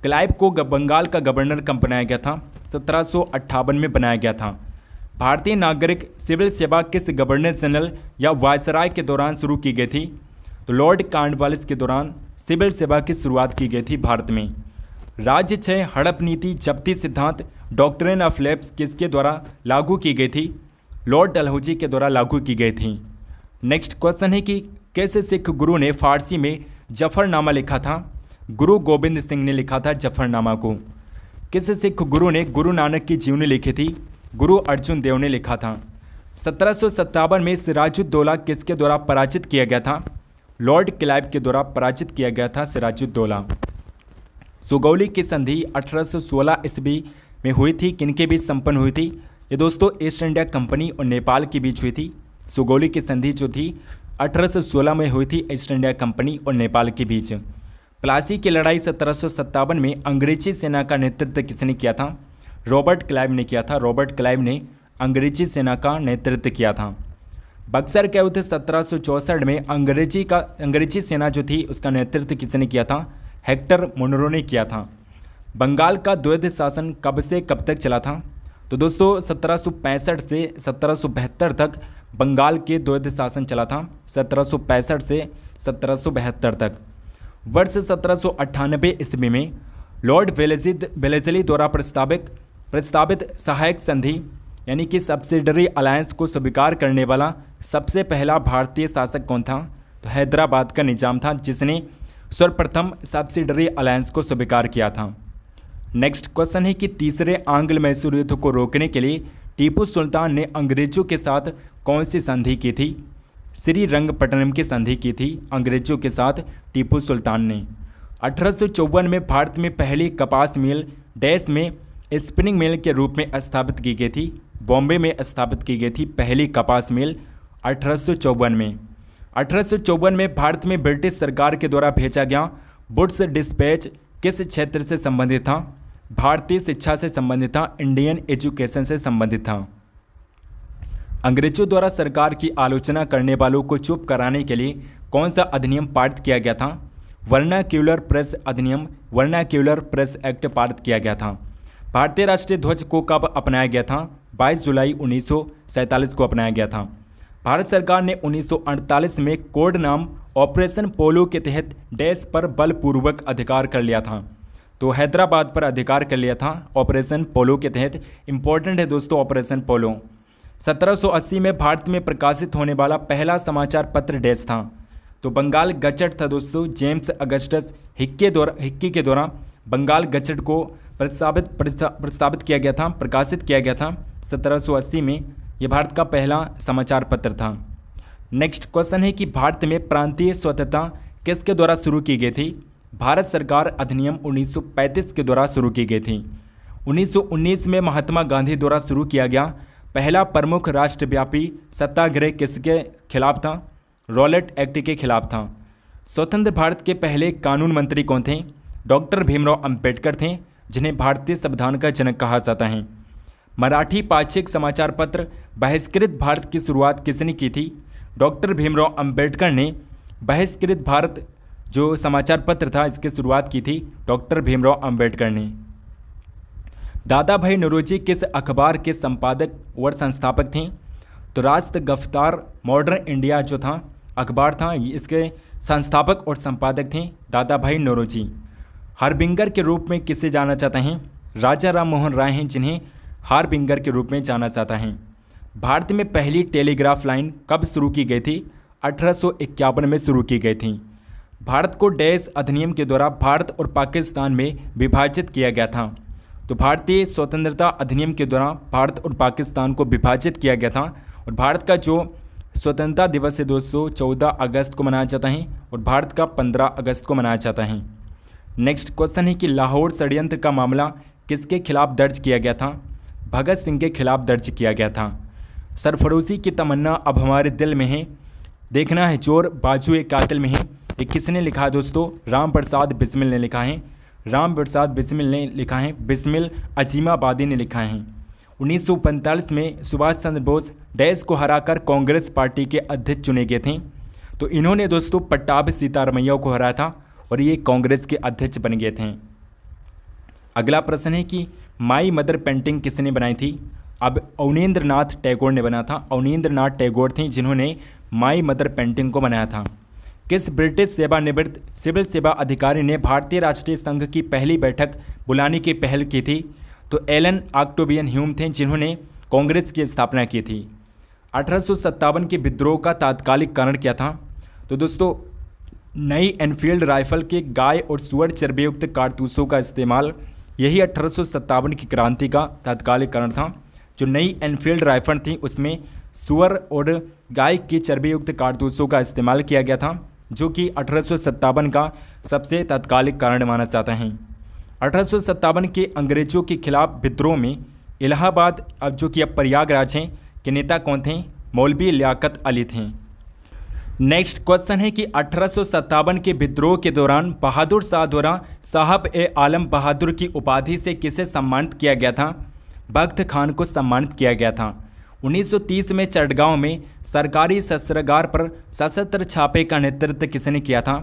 क्लाइव को बंगाल का गवर्नर कब बनाया गया था? 1758 में बनाया गया था। भारतीय नागरिक सिविल सेवा किस गवर्नर जनरल या वायसराय के दौरान शुरू की गई थी? तो लॉर्ड कॉर्नवालिस के दौरान सिविल सेवा की शुरुआत की गई थी भारत में। राज्य 6 हड़प नीति जब्ती सिद्धांत डॉक्ट्रिन ऑफ लैप्स किसके द्वारा लागू की गई थी? लॉर्ड डलहौजी के द्वारा लागू की गई थी। नेक्स्ट क्वेश्चन है कि कैसे सिख गुरु ने फारसी में जफरनामा लिखा था? गुरु गोबिंद सिंह ने लिखा था जफरनामा को। किस सिख गुरु ने गुरु नानक की जीवनी लिखी थी? गुरु अर्जुन देव ने लिखा था। 1757 में सिराजुद्दौला किसके द्वारा पराजित किया गया था? लॉर्ड क्लाइव के द्वारा पराजित किया गया था सिराजुद्दौला। सुगौली की संधि 1816 ईस्वी में हुई थी, किनके बीच संपन्न हुई थी? ये दोस्तों ईस्ट इंडिया कंपनी और नेपाल के बीच हुई थी। सुगौली की संधि जो थी 1816 में हुई थी ईस्ट इंडिया कंपनी और नेपाल के बीच। प्लासी की लड़ाई 1757 में अंग्रेजी सेना का नेतृत्व किसने किया था? रॉबर्ट क्लाइव ने किया था। रॉबर्ट क्लाइव ने अंग्रेजी सेना का नेतृत्व किया था। बक्सर का युद्ध 1764 में अंग्रेजी सेना जो थी उसका नेतृत्व किसने किया था? हेक्टर मुनरो ने किया था। बंगाल का द्वैध शासन कब से कब तक चला था? तो दोस्तों 1765 से 1772 तक बंगाल के द्वैध शासन चला था। 1765 से 1772 तक। वर्ष 1798 ईस्वी में लॉर्ड वेलेस्ली द्वारा प्रस्तावित सहायक संधि यानी कि सब्सिडरी अलायंस को स्वीकार करने वाला सबसे पहला भारतीय शासक कौन था? तो हैदराबाद का निजाम था, जिसने सर्वप्रथम सब्सिडरी अलायंस को स्वीकार किया था। नेक्स्ट क्वेश्चन है कि तीसरे आंग्ल मैसूर युद्ध को रोकने के लिए टीपू सुल्तान ने अंग्रेजों के साथ कौन सी संधि की थी? श्रीरंगपट्टनम की संधि की थी अंग्रेजों के साथ टीपू सुल्तान ने। 1854 में भारत में पहली कपास मिल डैश में स्पिनिंग मिल के रूप में स्थापित की गई थी। बॉम्बे में स्थापित की गई थी पहली कपास मिल 1854 में। 1854 में भारत में ब्रिटिश सरकार के द्वारा भेजा गया वुड्स डिस्पैच किस क्षेत्र से संबंधित था? भारतीय शिक्षा से संबंधित था, इंडियन एजुकेशन से संबंधित था। अंग्रेजों द्वारा सरकार की आलोचना करने वालों को चुप कराने के लिए कौन सा अधिनियम पारित किया गया था? वर्नाक्यूलर प्रेस अधिनियम, वर्नाक्यूलर प्रेस एक्ट पारित किया गया था। भारतीय राष्ट्रीय ध्वज को कब अपनाया गया था? 22 जुलाई 1947 को अपनाया गया था। भारत सरकार ने 1948 में कोड नाम ऑपरेशन पोलो के तहत डैश पर बलपूर्वक अधिकार कर लिया था। तो हैदराबाद पर अधिकार कर लिया था ऑपरेशन पोलो के तहत। इंपॉर्टेंट है दोस्तों ऑपरेशन पोलो। 1780 में भारत में प्रकाशित होने वाला पहला समाचार पत्र डैश था? तो बंगाल गजट था दोस्तों। जेम्स अगस्टस हिक्की के द्वारा बंगाल गजट को प्रस्तावित किया गया था, प्रकाशित किया गया था 1780 में। यह भारत का पहला समाचार पत्र था। नेक्स्ट क्वेश्चन है कि भारत में प्रांतीय स्वतंत्रता किसके द्वारा शुरू की गई थी? भारत सरकार अधिनियम 1935 के द्वारा शुरू की गई थी। 1919 में महात्मा गांधी द्वारा शुरू किया गया पहला प्रमुख राष्ट्रव्यापी सत्याग्रह किसके खिलाफ था? रॉलेट एक्ट के खिलाफ था। स्वतंत्र भारत के पहले कानून मंत्री कौन थे? डॉक्टर भीमराव अंबेडकर थे, जिन्हें भारतीय संविधान का जनक कहा जाता है। मराठी पाक्षिक समाचार पत्र बहिष्कृत भारत की शुरुआत किसने की थी? डॉक्टर भीमराव अंबेडकर ने बहिष्कृत भारत जो समाचार पत्र था इसकी शुरुआत की थी डॉक्टर भीमराव अंबेडकर ने। दादा भाई नौरोजी किस अखबार के संपादक और संस्थापक थे? तो राष्ट्र गिरफ्तार मॉडर्न इंडिया जो था अखबार था, इसके संस्थापक और संपादक थे दादा भाई नौरोजी। हार्बिंगर के रूप में किसे जाना चाहते हैं? राजा राम मोहन राय हैं, जिन्हें हार्बिंगर के रूप में जाना जाता है। भारत में पहली टेलीग्राफ लाइन कब शुरू की गई थी? 1851 में शुरू की गई थी। भारत को डैश अधिनियम के द्वारा भारत और पाकिस्तान में विभाजित किया गया था। तो भारतीय स्वतंत्रता अधिनियम के द्वारा भारत और पाकिस्तान को विभाजित किया गया था। और भारत का जो स्वतंत्रता दिवस है दोस्तों 14 अगस्त को मनाया जाता है और भारत का 15 अगस्त को मनाया जाता है। नेक्स्ट क्वेश्चन है कि लाहौर षड्यंत्र का मामला किसके खिलाफ दर्ज किया गया था? भगत सिंह के खिलाफ दर्ज किया गया था। सरफरोशी की तमन्ना अब हमारे दिल में है, देखना है चोर बाजू एक कातिल में है। ये किसने लिखा है दोस्तों? राम प्रसाद बिस्मिल ने लिखा है। राम प्रसाद बिस्मिल ने लिखा है। बिस्मिल अजीमाबादी ने लिखा है। 1945 में सुभाष चंद्र बोस डैश को हराकर कांग्रेस पार्टी के अध्यक्ष चुने गए थे। तो इन्होंने दोस्तों पट्टाभी सीतारमैया को हराया था और ये कांग्रेस के अध्यक्ष बन गए थे। अगला प्रश्न है कि माई मदर पेंटिंग किसने बनाई थी? अब अवनींद्र नाथ टैगोर ने बनाया था। अवनींद्र नाथ टैगोर थे जिन्होंने माई मदर पेंटिंग को बनाया था। किस ब्रिटिश सेवानिवृत्त सिविल सेवा अधिकारी ने भारतीय राष्ट्रीय संघ की पहली बैठक बुलाने की पहल की थी? तो एलन ऑक्टेवियन ह्यूम थे जिन्होंने कांग्रेस की स्थापना की थी। 1857 के विद्रोह का तात्कालिक कारण क्या था? तो दोस्तों नई एनफील्ड राइफल के गाय और सुअर चर्बीयुक्त कारतूसों का इस्तेमाल, यही 1857 की क्रांति का तात्कालिक कारण था। जो नई एनफील्ड राइफल थी उसमें सुअर और गाय की चर्बीयुक्त कारतूसों का इस्तेमाल किया गया था, जो कि 1857 का सबसे तात्कालिक कारण माना जाता है। 1857 के अंग्रेजों के खिलाफ विद्रोह में इलाहाबाद अब जो कि अब प्रयागराज हैं के नेता कौन थे? मौलवी लियाकत अली थे। नेक्स्ट क्वेश्चन है कि 1857 के विद्रोह के दौरान बहादुर शाह द्वारा साहब ए आलम बहादुर की उपाधि से किसे सम्मानित किया गया था? बख्त खान को सम्मानित किया गया था। 1930 में चटगांव में सरकारी शस्त्रागार पर सशस्त्र छापे का नेतृत्व किसने किया था?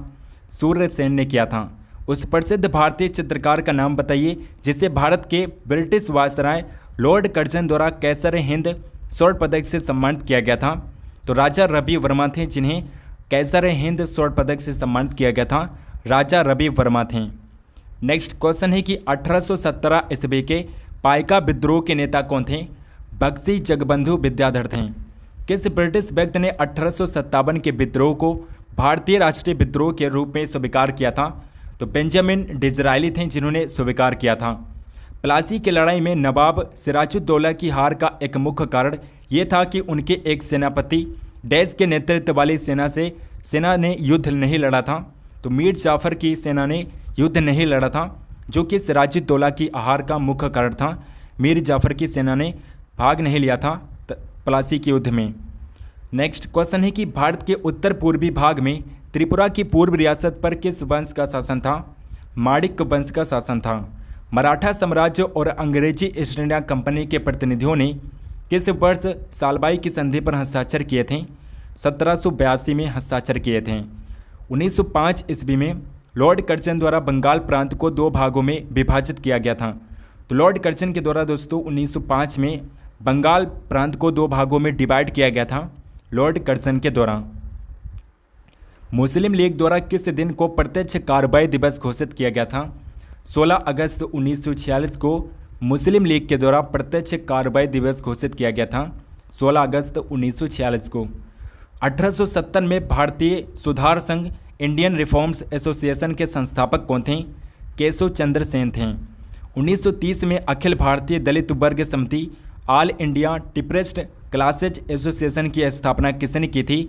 सूर्य सेन ने किया था। उस प्रसिद्ध भारतीय चित्रकार का नाम बताइए जिसे भारत के ब्रिटिश वायसराय लॉर्ड कर्जन द्वारा कैसर हिंद स्वर्ण पदक से सम्मानित किया गया था। तो राजा रवि वर्मा थे जिन्हें कैसर हिंद स्वर्ण पदक से सम्मानित किया गया था, राजा रवि वर्मा थे। नेक्स्ट क्वेश्चन है कि 1817 ईस्वी के पाइका विद्रोह के नेता कौन थे? बख्शी जगबंधु विद्याधर थे। किस ब्रिटिश व्यक्ति ने 1857 के विद्रोह को भारतीय राष्ट्रीय विद्रोह के रूप में स्वीकार किया था? तो बेंजामिन डिज़रायली थे जिन्होंने स्वीकार किया था। प्लासी की लड़ाई में नवाब सिराजुद्दौला की हार का एक मुख्य कारण ये था कि उनके एक सेनापति डैश के नेतृत्व वाली सेना ने युद्ध नहीं लड़ा था। तो मीर जाफर की सेना ने युद्ध नहीं लड़ा था, जो कि सिराजुद्दौला की हार का मुख्य कारण था। मीर जाफर की सेना ने भाग नहीं लिया था प्लासी के युद्ध में। नेक्स्ट क्वेश्चन है कि भारत के उत्तर पूर्वी भाग में त्रिपुरा की पूर्व रियासत पर किस वंश का शासन था? माणिक्य वंश का शासन था। मराठा साम्राज्य और अंग्रेजी ईस्ट इंडिया कंपनी के प्रतिनिधियों ने किस वर्ष सालबाई की संधि पर हस्ताक्षर किए थे? 1782 में हस्ताक्षर किए थे। 1905 ईस्वी में लॉर्ड कर्जन द्वारा बंगाल प्रांत को 2 भागों में विभाजित किया गया था। तो लॉर्ड कर्जन के द्वारा दोस्तों 1905 में बंगाल प्रांत को 2 भागों में डिवाइड किया गया था लॉर्ड कर्जन के द्वारा। मुस्लिम लीग द्वारा किस दिन को प्रत्यक्ष कार्रवाई दिवस घोषित किया गया था? 16 अगस्त 1946 को मुस्लिम लीग के द्वारा प्रत्यक्ष कार्रवाई दिवस घोषित किया गया था, 16 अगस्त 1946 को। 1870 में भारतीय सुधार संघ इंडियन रिफॉर्म्स एसोसिएशन के संस्थापक कौन थे? केशव चंद्र सेन थे। 1930 में अखिल भारतीय दलित वर्ग समिति all India depressed classes association की स्थापना किसने की थी?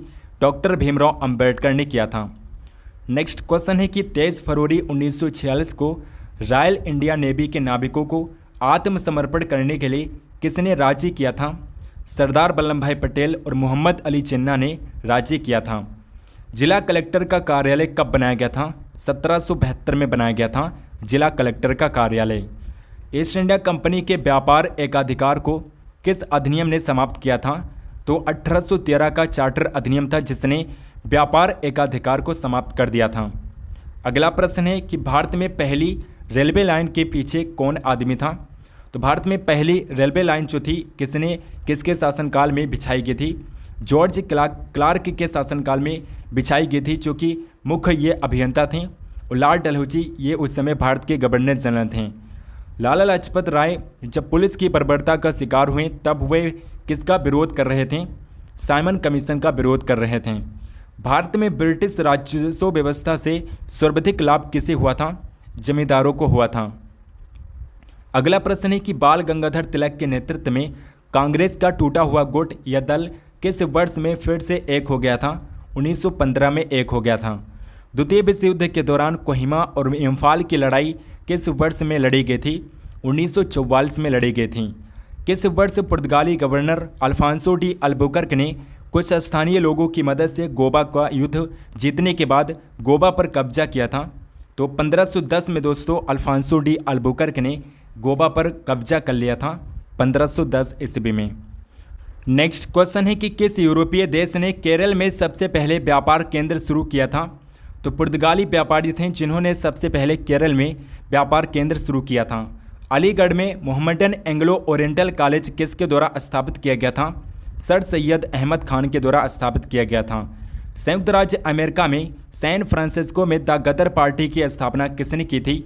डॉक्टर भीमराव अंबेडकर ने किया था। नेक्स्ट क्वेश्चन है कि 23 फरवरी 1946 को रॉयल इंडिया नेवी के नाविकों को आत्मसमर्पण करने के लिए किसने राजी किया था? सरदार वल्लभ भाई पटेल और मोहम्मद अली जिन्ना ने राजी किया था। जिला कलेक्टर का कार्यालय कब बनाया गया था? 1772 में बनाया गया था जिला कलेक्टर का कार्यालय। ईस्ट इंडिया कंपनी के व्यापार एकाधिकार को किस अधिनियम ने समाप्त किया था? तो 1813 का चार्टर अधिनियम था जिसने व्यापार एकाधिकार को समाप्त कर दिया था। अगला प्रश्न है कि भारत में पहली रेलवे लाइन के पीछे कौन आदमी था? तो भारत में पहली रेलवे लाइन जो थी किसके शासनकाल में बिछाई गई थी? जॉर्ज क्लार्क के शासनकाल में बिछाई गई थी, जो कि मुख्य ये अभियंता थे। और लॉर्ड डलहौजी ये उस समय भारत के गवर्नर जनरल थे। लाला लाजपत राय जब पुलिस की बर्बरता का शिकार हुए तब वे किसका विरोध कर रहे थे? साइमन कमीशन का विरोध कर रहे थे। भारत में ब्रिटिश राजस्व व्यवस्था से सर्वाधिक लाभ किसे हुआ था? जमींदारों को हुआ था। अगला प्रश्न है कि बाल गंगाधर तिलक के नेतृत्व में कांग्रेस का टूटा हुआ गुट या दल किस वर्ष में फिर से एक हो गया था? 1915 में एक हो गया था। द्वितीय विश्व युद्ध के दौरान कोहिमा और इम्फाल की लड़ाई किस वर्ष में लड़ी गई थी? 1944 में लड़ी गई थी। किस वर्ष पुर्तगाली गवर्नर अल्फांसो डी अल्बुकर्क ने कुछ स्थानीय लोगों की मदद से गोवा का युद्ध जीतने के बाद गोवा पर कब्जा किया था? तो 1510 में दोस्तों अल्फांसो डी अल्बुकर्क ने गोवा पर कब्जा कर लिया था 1510 ईस्वी में। नेक्स्ट क्वेश्चन है कि किस यूरोपीय देश ने केरल में सबसे पहले व्यापार केंद्र शुरू किया था? तो पुर्तगाली व्यापारी थे जिन्होंने सबसे पहले केरल में व्यापार केंद्र शुरू किया था। अलीगढ़ में मोहम्मडन एंग्लो ओरिएंटल कॉलेज किसके द्वारा स्थापित किया गया था? सर सैयद अहमद खान के द्वारा स्थापित किया गया था। संयुक्त राज्य अमेरिका में सैन फ्रांसिस्को में द गदर पार्टी की स्थापना किसने की थी?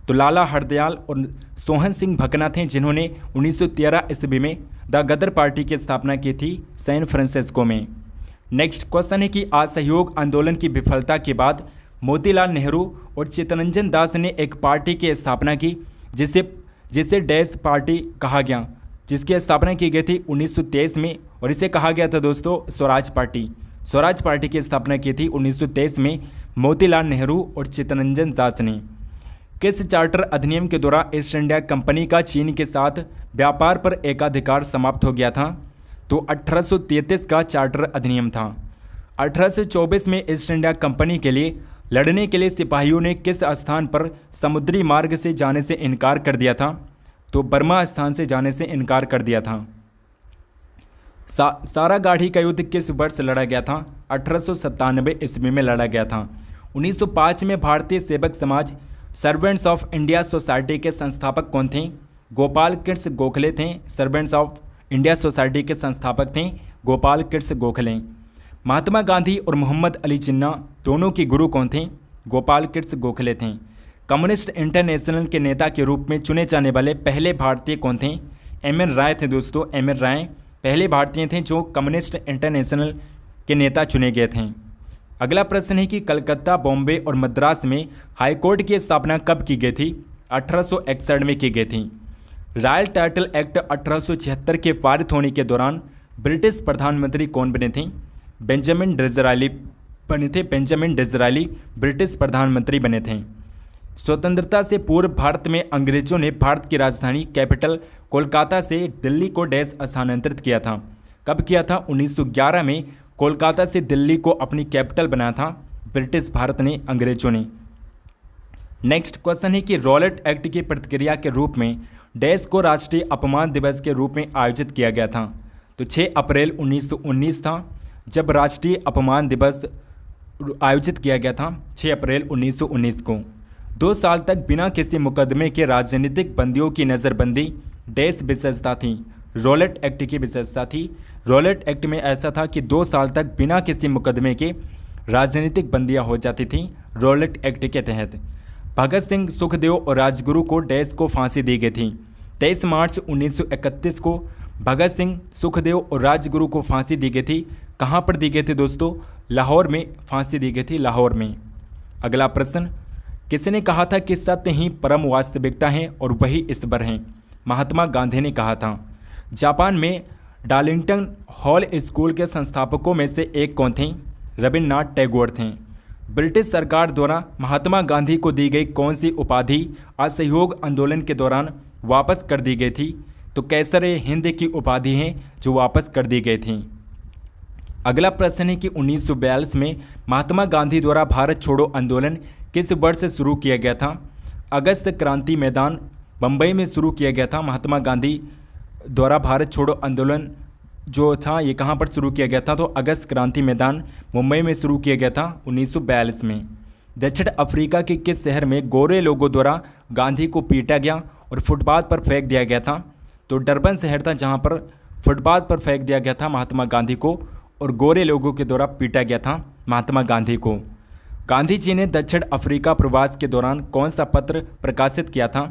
तो लाला हरदयाल और सोहन सिंह भकना थे जिन्होंने 1913 ईस्वी में द गदर पार्टी की स्थापना की थी सैन फ्रांसिस्को में। नेक्स्ट क्वेश्चन है कि असहयोग आंदोलन की विफलता के बाद मोतीलाल नेहरू और चित्तरंजन दास ने एक पार्टी की स्थापना की जिसे डैश पार्टी कहा गया, जिसकी स्थापना की गई थी 1923 में, और इसे कहा गया था दोस्तों स्वराज पार्टी। स्वराज पार्टी की स्थापना की थी 1923 में मोतीलाल नेहरू और चित्तरंजन दास ने। किस चार्टर अधिनियम के द्वारा ईस्ट इंडिया कंपनी का चीन के साथ व्यापार पर एकाधिकार समाप्त हो गया था? तो 1833 का चार्टर अधिनियम था। 1824 में ईस्ट इंडिया कंपनी के लिए लड़ने के लिए सिपाहियों ने किस स्थान पर समुद्री मार्ग से जाने से इनकार कर दिया था? तो बर्मा स्थान से जाने से इनकार कर दिया था। सारागाढ़ी का युद्ध किस वर्ष लड़ा गया था? 1897 ईस्वी में लड़ा गया था। 1905 में भारतीय सेवक समाज सर्वेंट्स ऑफ इंडिया सोसाइटी के संस्थापक कौन थे? गोपाल कृष्ण गोखले थे। सर्वेंट्स ऑफ इंडिया सोसाइटी के संस्थापक थे गोपाल कृष्ण गोखले। महात्मा गांधी और मोहम्मद अली जिन्ना दोनों के गुरु कौन थे? गोपाल कृष्ण गोखले थे। कम्युनिस्ट इंटरनेशनल के नेता के रूप में चुने जाने वाले पहले भारतीय कौन थे? एम.एन. राय थे दोस्तों। एम.एन. राय पहले भारतीय थे जो कम्युनिस्ट इंटरनेशनल के नेता चुने गए थे। अगला प्रश्न है कि कलकत्ता, बॉम्बे और मद्रास में हाईकोर्ट की स्थापना कब की गई थी? 1861 में की गई थी। रॉयल टाइटल एक्ट 1876 के पारित होने के दौरान ब्रिटिश प्रधानमंत्री कौन बने थे? बेंजामिन डिज़रायली बने थे। बेंजामिन डिज़रायली ब्रिटिश प्रधानमंत्री बने थे। स्वतंत्रता से पूर्व भारत में अंग्रेजों ने भारत की राजधानी कैपिटल कोलकाता से दिल्ली को स्थानांतरित किया था। कब किया था? 1911 में कोलकाता से दिल्ली को अपनी कैपिटल बनाया था ब्रिटिश भारत ने, अंग्रेजों ने। नेक्स्ट क्वेश्चन है कि रॉलेट एक्ट की प्रतिक्रिया के रूप में डैश को राष्ट्रीय अपमान दिवस के रूप में आयोजित किया गया था। तो 6 अप्रैल 1919 था जब राष्ट्रीय अपमान दिवस आयोजित किया गया था, 6 अप्रैल 1919 को। 2 साल तक बिना किसी मुकदमे के राजनीतिक बंदियों की नज़रबंदी डैश विशेषता थी? रॉलेट एक्ट की विशेषता थी। रॉलेट एक्ट में ऐसा था कि 2 साल तक बिना किसी मुकदमे के राजनीतिक बंदियां हो जाती थी रॉलेट एक्ट के तहत। भगत सिंह, सुखदेव और राजगुरु को डैश को फांसी दी गई थी। 23 मार्च 1931 को भगत सिंह, सुखदेव और राजगुरु को फांसी दी गई थी। कहाँ पर दी गई थी दोस्तों? लाहौर में फांसी दी गई थी, लाहौर में। अगला प्रश्न, किसने कहा था कि सत्य ही परम वास्तविकता है और वही ईश्वर है? महात्मा गांधी ने कहा था। जापान में डार्लिंगटन हॉल स्कूल के संस्थापकों में से एक कौन थे? रविन्द्रनाथ टैगोर थे। ब्रिटिश सरकार द्वारा महात्मा गांधी को दी गई कौन सी उपाधि असहयोग आंदोलन के दौरान वापस कर दी गई थी? तो कैसर हिंद की उपाधि है जो वापस कर दी गई थी। अगला प्रश्न है कि 1942 में महात्मा गांधी द्वारा भारत छोड़ो आंदोलन किस वर्ष से शुरू किया गया था? अगस्त क्रांति मैदान बम्बई में शुरू किया गया था। महात्मा गांधी द्वारा भारत छोड़ो आंदोलन जो था ये कहाँ पर शुरू किया गया था? तो अगस्त क्रांति मैदान मुंबई में शुरू किया गया था 1942 में। दक्षिण अफ्रीका के किस शहर में गोरे लोगों द्वारा गांधी को पीटा गया और फुटपाथ पर फेंक दिया गया था? तो डरबन शहर था जहाँ पर फुटपाथ पर फेंक दिया गया था महात्मा गांधी को और गोरे लोगों के द्वारा पीटा गया था महात्मा गांधी को। गांधी जी ने दक्षिण अफ्रीका प्रवास के दौरान कौन सा पत्र प्रकाशित किया था?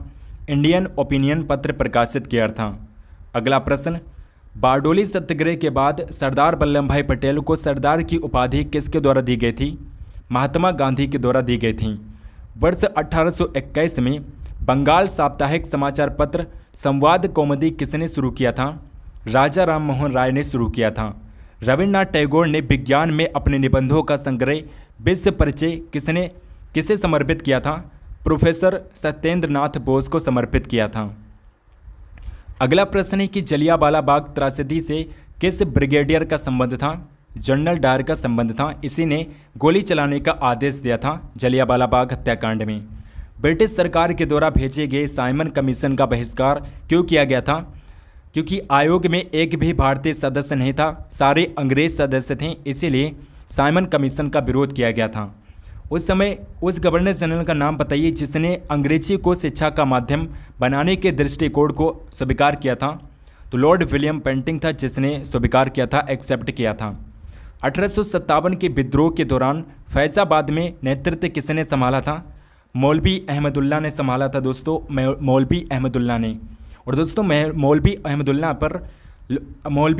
इंडियन ओपिनियन पत्र प्रकाशित किया था। अगला प्रश्न, बारडोली सत्याग्रह के बाद सरदार वल्लभ भाई पटेल को सरदार की उपाधि किसके द्वारा दी गई थी? महात्मा गांधी के द्वारा दी गई थी। वर्ष 1821 में बंगाल साप्ताहिक समाचार पत्र संवाद कौमुदी किसने शुरू किया था? राजा राम मोहन राय ने शुरू किया था। रविन्द्रनाथ टैगोर ने विज्ञान में अपने निबंधों का संग्रह विश्व परिचय किसे समर्पित किया था? प्रोफेसर सत्येंद्र नाथ बोस को समर्पित किया था। अगला प्रश्न है कि जलियांवाला बाग त्रासदी से किस ब्रिगेडियर का संबंध था? जनरल डायर का संबंध था। इसी ने गोली चलाने का आदेश दिया था जलियांवाला बाग हत्याकांड में। ब्रिटिश सरकार के द्वारा भेजे गए साइमन कमीशन का बहिष्कार क्यों किया गया था? क्योंकि आयोग में एक भी भारतीय सदस्य नहीं था, सारे अंग्रेज सदस्य थे, इसीलिए साइमन कमीशन का विरोध किया गया था। उस समय उस गवर्नर जनरल का नाम बताइए जिसने अंग्रेजी को शिक्षा का माध्यम बनाने के दृष्टिकोण को स्वीकार किया था? तो लॉर्ड विलियम बेंटिंग था जिसने स्वीकार किया था, एक्सेप्ट किया था। 1857 के विद्रोह के दौरान फैजाबाद में नेतृत्व किसने संभाला था? मौलवी अहमदुल्ला ने संभाला था दोस्तों, मौलवी अहमदुल्ला ने। और दोस्तों मौलवी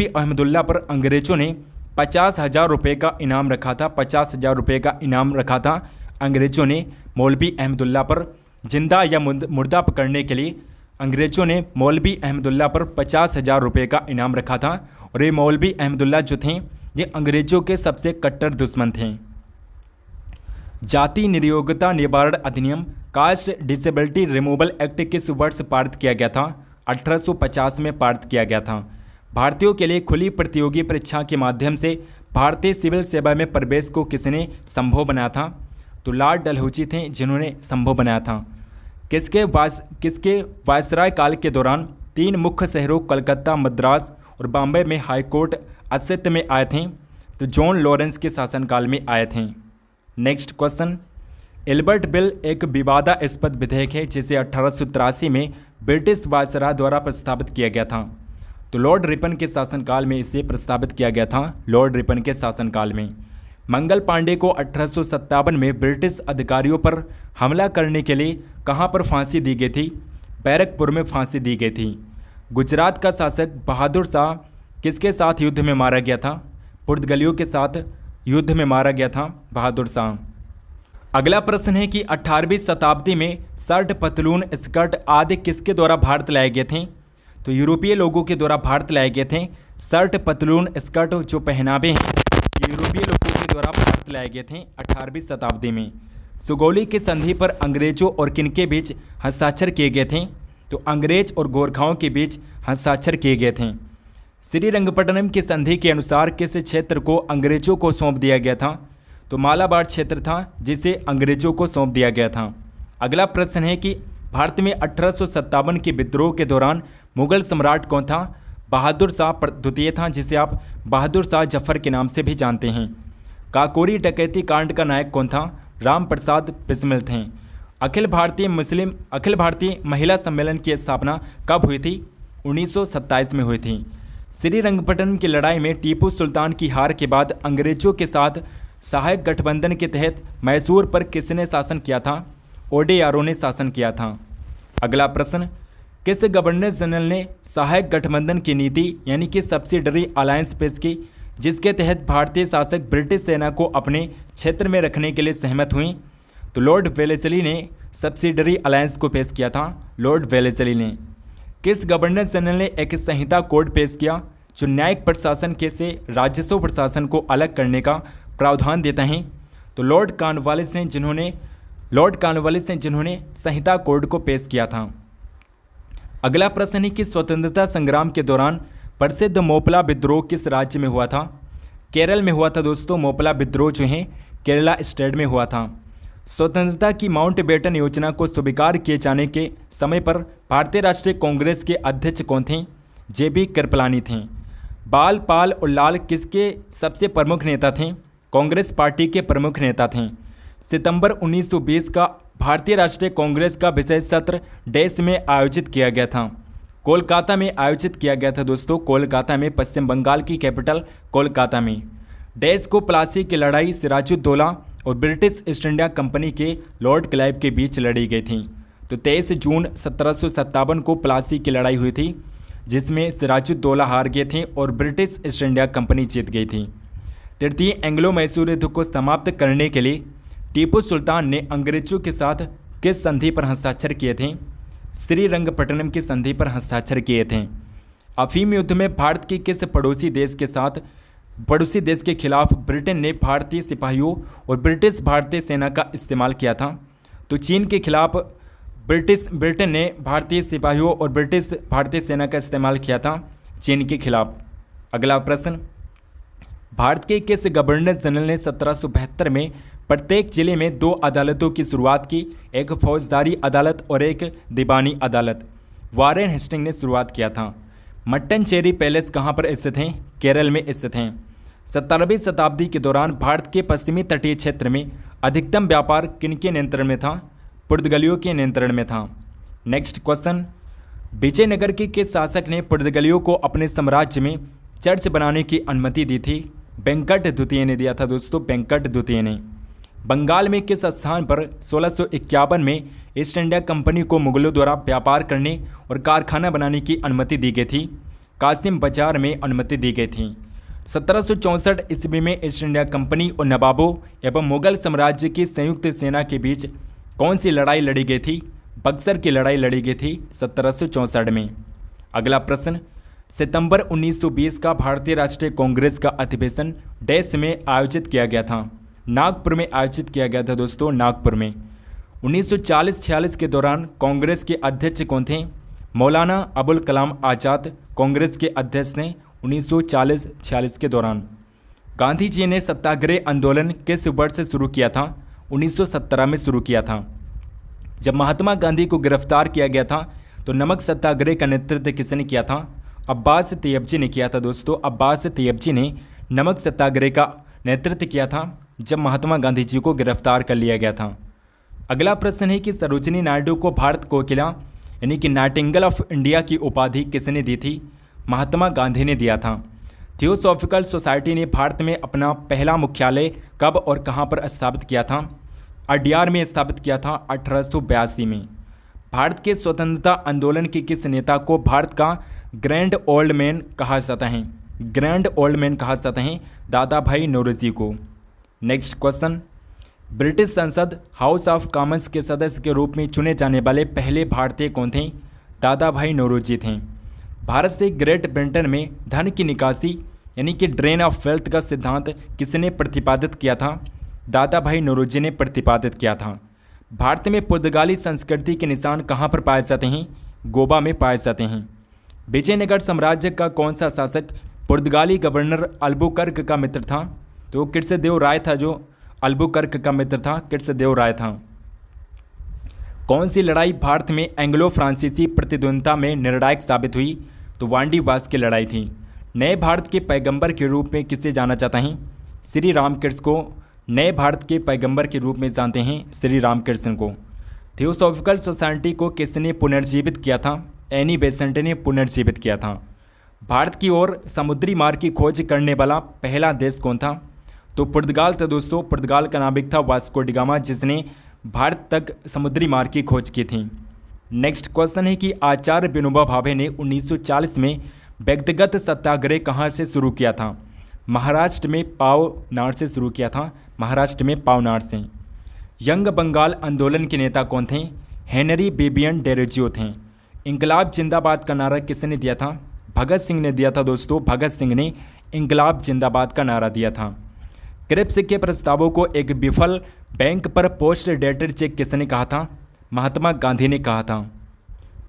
अहमदुल्ला पर अंग्रेज़ों ने 50,000 रुपये का इनाम रखा था। 50,000 रुपये का इनाम रखा था अंग्रेज़ों ने मौलवी अहमदुल्ला पर। जिंदा या मुर्दा पकड़ने के लिए अंग्रेज़ों ने मौलवी अहमदुल्ला पर 50,000 रुपये का इनाम रखा था। और ये मौलवी अहमदुल्ला जो थे ये अंग्रेज़ों के सबसे कट्टर दुश्मन थे। जाति नियोक्ता निवारण अधिनियम कास्ट डिसेबिलिटी रिमूवल एक्ट किस वर्ष पारित किया गया था? 1850 में पारित किया गया था। भारतीयों के लिए खुली प्रतियोगी परीक्षा के माध्यम से भारतीय सिविल सेवा में प्रवेश को किसने संभव बनाया था? तो लॉर्ड डलहौजी थे जिन्होंने संभव बनाया था। किसके वायसराय काल के दौरान 3 मुख्य शहरों कलकत्ता, मद्रास और बॉम्बे में हाईकोर्ट अस्तित्व में आए थे? तो जॉन लॉरेंस के शासनकाल में आए थे। नेक्स्ट क्वेश्चन, एल्बर्ट बिल एक विवादास्पद विधेयक है जिसे 1883 में ब्रिटिश वायसराय द्वारा प्रस्तावित किया गया था। तो लॉर्ड रिपन के शासनकाल में इसे प्रस्तावित किया गया था। लॉर्ड रिपन के शासनकाल में मंगल पांडे को 1857 में ब्रिटिश अधिकारियों पर हमला करने के लिए कहां पर फांसी दी गई थी? बैरकपुर में फांसी दी गई थी। गुजरात का शासक बहादुर शाह किसके साथ युद्ध में मारा गया था? पुर्तगालियों के साथ युद्ध में मारा गया था बहादुर शाह। अगला प्रश्न है कि 18वीं शताब्दी में शर्ट, पतलून, स्कर्ट आदि किसके द्वारा भारत लाए गए थे? तो यूरोपीय लोगों के द्वारा भारत लाए गए थे। शर्ट, पतलून, स्कर्ट जो पहनावे हैं ये यूरोपीय लोगों के द्वारा भारत लाए गए थे 18वीं शताब्दी में। सुगौली की संधि पर अंग्रेजों और किनके बीच हस्ताक्षर किए गए थे? तो अंग्रेज और गोरखाओं के बीच हस्ताक्षर किए गए थे। श्रीरंगपट्टनम की संधि के अनुसार किस क्षेत्र को अंग्रेजों को सौंप दिया गया था? तो मालाबार क्षेत्र था जिसे अंग्रेजों को सौंप दिया गया था। अगला प्रश्न है कि भारत में 1857 के विद्रोह के दौरान मुगल सम्राट कौन था? बहादुर शाह द्वितीय था, जिसे आप बहादुर शाह जफर के नाम से भी जानते हैं। काकोरी डकैती कांड का नायक कौन था? राम प्रसाद बिस्मिल थे। अखिल भारतीय महिला सम्मेलन की स्थापना कब हुई थी? 1927 में हुई थी। श्रीरंगपट्टनम की लड़ाई में टीपू सुल्तान की हार के बाद अंग्रेजों के साथ सहायक गठबंधन के तहत मैसूर पर किसने शासन किया था? ओडेयारों ने शासन किया था। अगला प्रश्न, किस गवर्नर जनरल ने सहायक गठबंधन की नीति यानी कि सब्सिडरी अलायंस पेश की, जिसके तहत भारतीय शासक ब्रिटिश सेना को अपने क्षेत्र में रखने के लिए सहमत हुई? तो लॉर्ड वेलेस्ली ने सब्सिडरी अलायंस को पेश किया था। लॉर्ड वेलेस्ली ने। किस गवर्नर जनरल ने एक संहिता कोड पेश किया जो न्यायिक प्रशासन के से राजस्व प्रशासन को अलग करने का प्रावधान देता है? तो लॉर्ड कॉर्नवालिस ने जिन्होंने संहिता कोड को पेश किया था। अगला प्रश्न है कि स्वतंत्रता संग्राम के दौरान प्रसिद्ध मोपला विद्रोह किस राज्य में हुआ था? केरल में हुआ था दोस्तों। मोपला विद्रोह जो है केरला स्टेट में हुआ था। स्वतंत्रता की माउंटबेटन योजना को स्वीकार किए जाने के समय पर भारतीय राष्ट्रीय कांग्रेस के अध्यक्ष कौन थे? जेबी कृपलानी थे। बाल, पाल और लाल किसके सबसे प्रमुख नेता थे? कांग्रेस पार्टी के प्रमुख नेता थे। सितंबर 1920 का भारतीय राष्ट्रीय कांग्रेस का विशेष सत्र देश में आयोजित किया गया था। कोलकाता में आयोजित किया गया था दोस्तों। कोलकाता में, पश्चिम बंगाल की कैपिटल कोलकाता में। देश को प्लासी की लड़ाई सिराजुद्दौला और ब्रिटिश ईस्ट इंडिया कंपनी के लॉर्ड क्लाइव के बीच लड़ी गई थी। तो 23 जून 1757 को प्लासी की लड़ाई हुई थी, जिसमें सिराजुद्दौला हार गए थे और ब्रिटिश ईस्ट इंडिया कंपनी जीत गई थी। तृतीय एंग्लो मैसूर युद्ध को समाप्त करने के लिए टीपू सुल्तान ने अंग्रेजों के साथ किस संधि पर हस्ताक्षर किए थे? श्रीरंगपट्टनम की संधि पर हस्ताक्षर किए थे। अफीम युद्ध में भारत के किस पड़ोसी देश के खिलाफ ब्रिटेन ने भारतीय सिपाहियों और ब्रिटिश भारतीय सेना का इस्तेमाल किया था? तो चीन के खिलाफ ब्रिटेन ने भारतीय सिपाहियों और ब्रिटिश भारतीय सेना का इस्तेमाल किया था चीन के खिलाफ। अगला प्रश्न, भारत के किस गवर्नर जनरल ने 1772 में प्रत्येक जिले में 2 अदालतों की शुरुआत की? एक फौजदारी अदालत और एक दीवानी अदालत। वारेन हेस्टिंग ने शुरुआत किया था। मट्टनचेरी पैलेस कहाँ पर स्थित हैं? केरल में स्थित हैं। 17वीं शताब्दी के दौरान भारत के पश्चिमी तटीय क्षेत्र में अधिकतम व्यापार किनके नियंत्रण में था? पुर्तगालियों के नियंत्रण में था। नेक्स्ट क्वेश्चन, विजयनगर के किस शासक ने पुर्तगालियों को अपने साम्राज्य में चर्च बनाने की अनुमति दी थी? वेंकट द्वितीय ने दिया था दोस्तों। वेंकट द्वितीय ने। बंगाल में किस स्थान पर 1651 में ईस्ट इंडिया कंपनी को मुगलों द्वारा व्यापार करने और कारखाना बनाने की अनुमति दी गई थी? कासिम बाजार में अनुमति दी गई थी। 1764 ईस्वी में ईस्ट इंडिया कंपनी और नवाबों एवं मुगल साम्राज्य की संयुक्त सेना के बीच कौन सी लड़ाई लड़ी गई थी? बक्सर की लड़ाई लड़ी गई थी 1764 में। अगला प्रश्न, सितंबर 1920 का भारतीय राष्ट्रीय कांग्रेस का अधिवेशन देश में आयोजित किया गया था? नागपुर में आयोजित किया गया था दोस्तों। नागपुर में। 1940-46 के दौरान कांग्रेस के अध्यक्ष कौन थे? मौलाना अबुल कलाम आज़ाद कांग्रेस के अध्यक्ष थे 1940-46 के दौरान। गांधी जी ने सत्याग्रह आंदोलन किस वर्ष से शुरू किया था? 1917 में शुरू किया था। जब महात्मा गांधी को गिरफ्तार किया गया था तो नमक सत्याग्रह का नेतृत्व किसने किया था? अब्बास तैयबजी ने किया था दोस्तों। अब्बास तैयबजी ने नमक सत्याग्रह का नेतृत्व किया था जब महात्मा गांधी जी को गिरफ्तार कर लिया गया था। अगला प्रश्न है कि सरोजिनी नायडू को भारत कोकिला यानी कि नाइटिंगेल ऑफ इंडिया की उपाधि किसने दी थी? महात्मा गांधी ने दिया था। थियोसॉफिकल सोसाइटी ने भारत में अपना पहला मुख्यालय कब और कहां पर स्थापित किया था? अड्यार में स्थापित किया था 1882 में। भारत के स्वतंत्रता आंदोलन के किस नेता को भारत का ग्रैंड ओल्ड मैन कहा जाता है? ग्रैंड ओल्ड मैन कहा जाता है दादा भाई नौरोजी को। नेक्स्ट क्वेश्चन, ब्रिटिश संसद हाउस ऑफ कॉमन्स के सदस्य के रूप में चुने जाने वाले पहले भारतीय कौन थे? दादा भाई नौरोजी थे। भारत से ग्रेट ब्रिटेन में धन की निकासी यानी कि ड्रेन ऑफ वेल्थ का सिद्धांत किसने प्रतिपादित किया था? दादा भाई नौरोजी ने प्रतिपादित किया था। भारत में पुर्तगाली संस्कृति के निशान कहाँ पर पाए जाते हैं? गोवा में पाए जाते हैं। विजयनगर साम्राज्य का कौन सा शासक पुर्तगाली गवर्नर अल्बुकर्क का मित्र था? तो कृष्णदेव राय था जो अल्बुकर्क का मित्र था, कृष्णदेव राय था। कौन सी लड़ाई भारत में एंग्लो फ्रांसीसी प्रतिद्वंद्विता में निर्णायक साबित हुई? तो वांडीवास की लड़ाई थी। नए भारत के पैगंबर के रूप में किसे जाना जाता है? श्री रामकृष्ण को नए भारत के पैगंबर के रूप में जानते हैं, श्री रामकृष्ण को। थियोसॉफिकल सोसाइटी को किसने पुनर्जीवित किया था? एनी बेसेंट ने पुनर्जीवित किया था। भारत की ओर समुद्री मार्ग की खोज करने वाला पहला देश कौन था? तो पुर्तगाल था दोस्तों। पुर्तगाल का नाविक था वास्को डी गामा, जिसने भारत तक समुद्री मार्ग की खोज की थी। नेक्स्ट क्वेश्चन है कि आचार्य विनोबा भावे ने 1940 में व्यक्तिगत सत्याग्रह कहाँ से शुरू किया था? महाराष्ट्र में पावनार से शुरू किया था, महाराष्ट्र में पावनार से। यंग बंगाल आंदोलन के नेता कौन थे? हेनरी बेबियन डेरोजियो थे। इंकलाब जिंदाबाद का नारा किसने दिया था? भगत सिंह ने दिया था दोस्तों। भगत सिंह ने इंकलाब जिंदाबाद का नारा दिया था। क्रिप्स के प्रस्तावों को एक विफल बैंक पर पोस्ट डेटेड चेक किसने कहा था? महात्मा गांधी ने कहा था।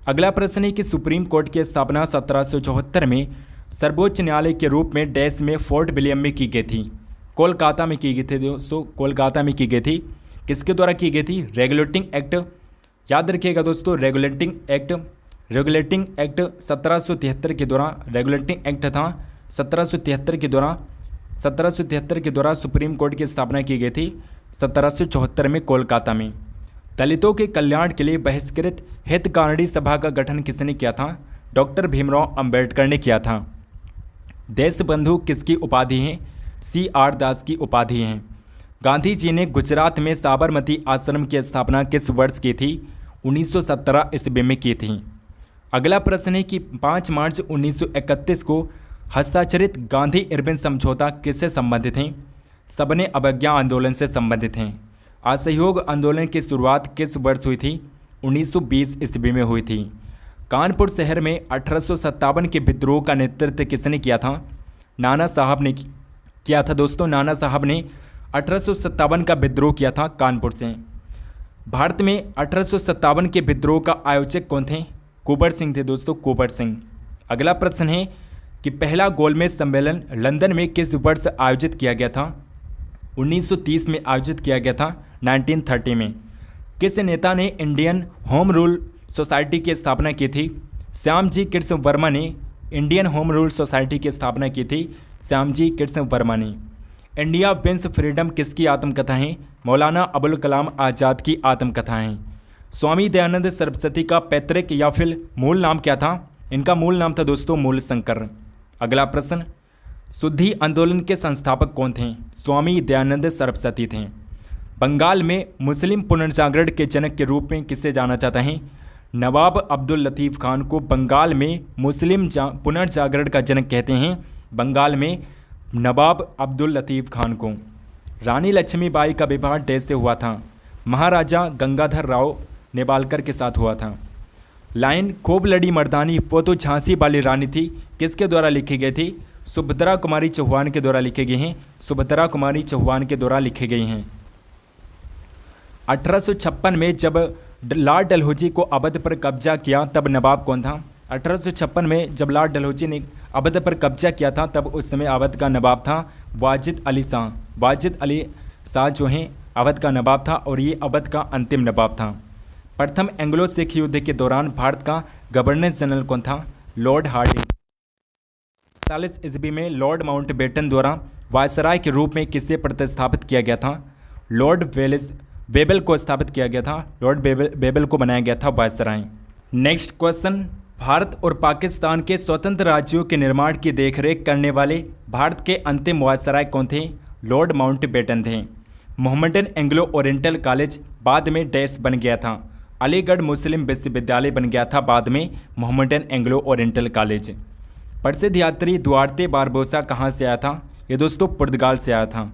अगला प्रश्न है कि सुप्रीम कोर्ट की स्थापना 1774 में सर्वोच्च न्यायालय के रूप में डैश में फोर्ट विलियम में की गई थी? कोलकाता में की गई थी दोस्तों, कोलकाता में की गई थी। किसके द्वारा की गई थी? रेगुलेटिंग एक्ट, याद रखिएगा दोस्तों, रेगुलेटिंग एक्ट 1773 के द्वारा रेगुलेटिंग एक्ट था। 1773 के द्वारा सुप्रीम कोर्ट की स्थापना की गई थी 1774 में कोलकाता में। दलितों के कल्याण के लिए बहिष्कृत हितकारिणी सभा का गठन किसने किया था? डॉक्टर भीमराव अंबेडकर ने किया था। देशबंधु किसकी उपाधि है? CR दास की उपाधि है। गांधी जी ने गुजरात में साबरमती आश्रम की स्थापना किस वर्ष की थी? 1917 ईस्वी में की थी। अगला प्रश्न है कि 5 मार्च 1931 को हस्ताक्षरित गांधी इरविन समझौता किससे संबंधित हैं? सबने अवज्ञा आंदोलन से संबंधित हैं। असहयोग आंदोलन की शुरुआत किस वर्ष हुई थी? 1920 ईस्वी में हुई थी। कानपुर शहर में 1857 के विद्रोह का नेतृत्व किसने किया था? नाना साहब ने किया था दोस्तों। नाना साहब ने 1857 का विद्रोह किया था कानपुर से। भारत में 1857 के विद्रोह का आयोजक कौन थे? कुंवर सिंह थे दोस्तों, कुंवर सिंह। अगला प्रश्न है कि पहला गोलमेज सम्मेलन लंदन में किस वर्ष आयोजित किया गया था? 1930 में आयोजित किया गया था, 1930 में। किस नेता ने इंडियन होम रूल सोसाइटी की स्थापना की थी? श्यामजी कृष्ण वर्मा ने इंडियन होम रूल सोसाइटी की स्थापना की थी, श्यामजी कृष्ण वर्मा ने। इंडिया विंस फ्रीडम किसकी आत्मकथा है? मौलाना अबुल कलाम आज़ाद की आत्मकथा है। स्वामी दयानंद सरस्वती का पैतृक या फिर मूल नाम क्या था? इनका मूल नाम था दोस्तों मूलशंकर। अगला प्रश्न, शुद्धि आंदोलन के संस्थापक कौन थे? स्वामी दयानंद सरस्वती थे। बंगाल में मुस्लिम पुनर्जागरण के जनक के रूप में किसे जाना जाता है? नवाब अब्दुल लतीफ़ खान को बंगाल में मुस्लिम पुनर्जागरण का जनक कहते हैं। बंगाल में नवाब अब्दुल लतीफ़ खान को। रानी लक्ष्मीबाई का विवाह डैश से हुआ था? महाराजा गंगाधर राव नेवालकर के साथ हुआ था। लाइन खूब लड़ी मर्दानी वो तो झांसी वाली रानी थी, किसके द्वारा लिखी गई थी? सुभद्रा कुमारी चौहान के द्वारा लिखे गए हैं। सुभद्रा कुमारी चौहान के द्वारा लिखे गए हैं। 1856 में जब लॉर्ड डलहौजी को अवध पर कब्जा किया तब नवाब कौन था? 1856 में जब लॉर्ड डलहौजी ने अवध पर कब्जा किया था तब उस समय अवध का नवाब था वाजिद अली शाह। वाजिद अली शाह जो हैं अवध का नवाब था और ये अवध का अंतिम नवाब था। प्रथम एंग्लो सिख युद्ध के दौरान भारत का गवर्नर जनरल कौन था? Lord Hardinge. 40 ईस्वी में लॉर्ड माउंटबेटन द्वारा वायसराय के रूप में किसे प्रतिस्थापित किया गया था? लॉर्ड बेबल को स्थापित किया गया था, लॉर्ड बेबल को बनाया गया था वायसराय। नेक्स्ट क्वेश्चन, भारत और पाकिस्तान के स्वतंत्र राज्यों के निर्माण की देखरेख करने वाले भारत के अंतिम वायसराय कौन थे? लॉर्ड माउंटबेटन थे। मोहम्मडन एंग्लो ओरिएंटल कॉलेज बाद में डैश बन गया था। अलीगढ़ मुस्लिम विश्वविद्यालय बन गया था बाद में मोहम्मडन एंग्लो ओरिएंटल कॉलेज। प्रसिद्ध यात्री दुआर्ते बारबोसा कहाँ से आया था? ये दोस्तों पुर्तगाल से आया था।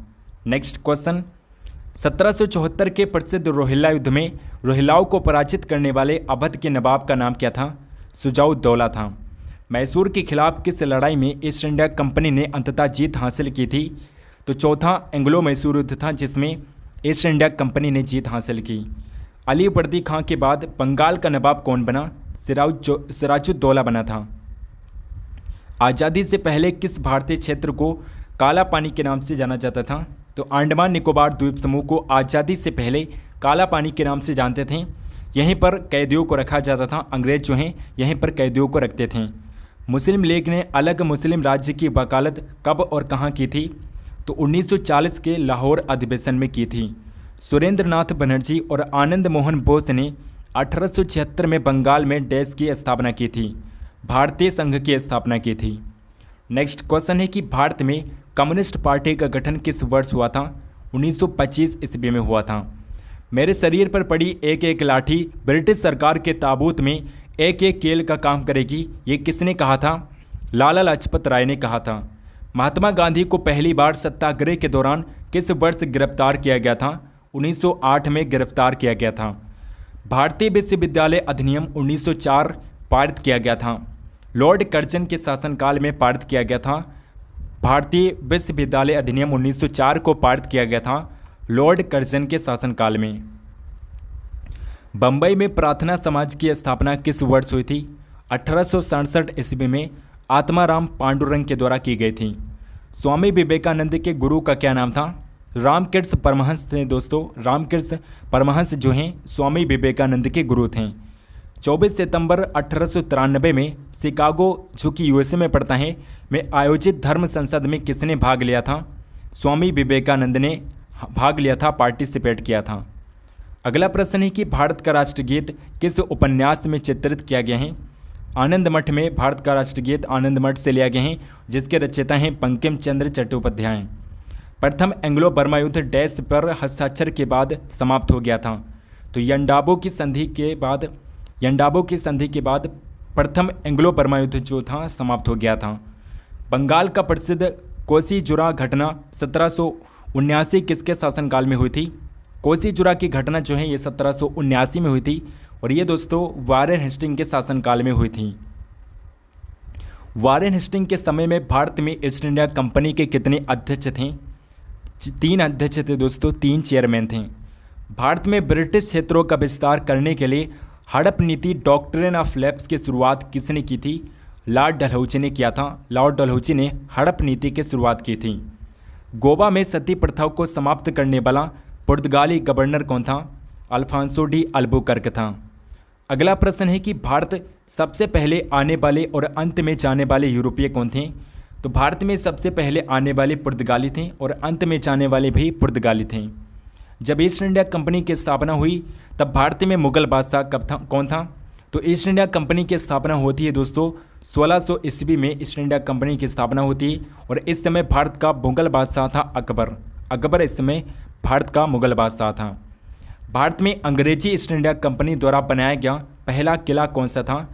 नेक्स्ट क्वेश्चन, 1774 के प्रसिद्ध रोहिल्ला युद्ध में रोहिल्लाओं को पराजित करने वाले अवध के नवाब का नाम क्या था? शुजाउद्दौला था। मैसूर के खिलाफ किस लड़ाई में ईस्ट इंडिया कंपनी ने अंततः जीत हासिल की थी? तो चौथा एंग्लो मैसूर युद्ध था जिसमें ईस्ट इंडिया कंपनी ने जीत हासिल की। अली वर्दी खां के बाद बंगाल का नवाब कौन बना? सिराजुद्दौला बना था। आज़ादी से पहले किस भारतीय क्षेत्र को काला पानी के नाम से जाना जाता था? तो अंडमान निकोबार द्वीप समूह को आज़ादी से पहले काला पानी के नाम से जानते थे। यहीं पर कैदियों को रखा जाता था, अंग्रेज जो हैं यहीं पर कैदियों को रखते थे। मुस्लिम लीग ने अलग मुस्लिम राज्य की वकालत कब और कहाँ की थी? तो 1940 के लाहौर अधिवेशन में की थी। सुरेंद्र नाथ बनर्जी और आनंद मोहन बोस ने 1876 में बंगाल में डैश की स्थापना की थी, भारतीय संघ की स्थापना की थी। नेक्स्ट क्वेश्चन है कि भारत में कम्युनिस्ट पार्टी का गठन किस वर्ष हुआ था? 1925 ईस्वी में हुआ था। मेरे शरीर पर पड़ी एक एक लाठी ब्रिटिश सरकार के ताबूत में एक एक कील का काम करेगी, ये किसने कहा था? लाला लाजपत राय ने कहा था। महात्मा गांधी को पहली बार सत्याग्रह के दौरान किस वर्ष गिरफ्तार किया गया था? 1908 में गिरफ्तार किया गया था। भारतीय विश्वविद्यालय अधिनियम 1904 पारित किया गया था। लॉर्ड कर्जन के शासनकाल में पारित किया गया था। भारतीय विश्वविद्यालय अधिनियम 1904 को पारित किया गया था लॉर्ड कर्जन के शासनकाल में। बम्बई में प्रार्थना समाज की स्थापना किस वर्ष हुई थी? 1867 ईस्वी में आत्माराम पांडुरंग के द्वारा की गई थी। स्वामी विवेकानंद के गुरु का क्या नाम था? रामकृष्ण परमहंस थे दोस्तों। रामकृष्ण परमहंस जो हैं स्वामी विवेकानंद के गुरु थे। 24 सितंबर 1893 में शिकागो जो कि यूएसए में पड़ता है में आयोजित धर्म संसद में किसने भाग लिया था? स्वामी विवेकानंद ने भाग लिया था, पार्टिसिपेट किया था। अगला प्रश्न है कि भारत का राष्ट्रगीत किस उपन्यास में चित्रित किया गया है? आनंद मठ में भारत का राष्ट्रगीत आनंद मठ से लिया गया है, जिसके रचयिता हैं बंकिम चंद्र चट्टोपाध्याय। प्रथम एंग्लो बर्मा युद्ध डैश पर हस्ताक्षर के बाद समाप्त हो गया था? तो यंडाबो की संधि के बाद प्रथम एंग्लो बर्मा युद्ध जो था समाप्त हो गया था। बंगाल का प्रसिद्ध कोसीजुरा घटना 1779 किसके शासनकाल में हुई थी? कोसीजुरा की घटना जो है ये 1779 में हुई थी और ये दोस्तों वारेन हेस्टिंग के शासनकाल में हुई थी। वारेन हेस्टिंग के समय में भारत में ईस्ट इंडिया कंपनी के कितने अध्यक्ष थे? 3 अध्यक्ष थे दोस्तों, 3 चेयरमैन थे। भारत में ब्रिटिश क्षेत्रों का विस्तार करने के लिए हड़प नीति डॉक्ट्रिन ऑफ लैप्स की शुरुआत किसने की थी? लॉर्ड डलहौजी ने किया था। लॉर्ड डलहौजी ने हड़प नीति की शुरुआत की थी। गोवा में सती प्रथा को समाप्त करने वाला पुर्तगाली गवर्नर कौन था? अल्फांसो डी अल्बुकर्क था। अगला प्रश्न है कि भारत सबसे पहले आने वाले और अंत में जाने वाले यूरोपीय कौन थे? तो भारत में सबसे पहले आने वाले पुर्तगाली थे और अंत में जाने वाले भी पुर्तगाली थे। जब ईस्ट इंडिया कंपनी की स्थापना हुई तब भारत में मुगल बादशाह कौन था? तो ईस्ट इंडिया कंपनी की स्थापना होती है दोस्तों 1600 ईस्वी में ईस्ट इंडिया कंपनी की स्थापना होती है और इस समय भारत का मुगल बादशाह था अकबर। अकबर इस समय भारत का मुगल बादशाह था। भारत में अंग्रेजी ईस्ट इंडिया कंपनी द्वारा बनाया गया पहला किला कौन सा था?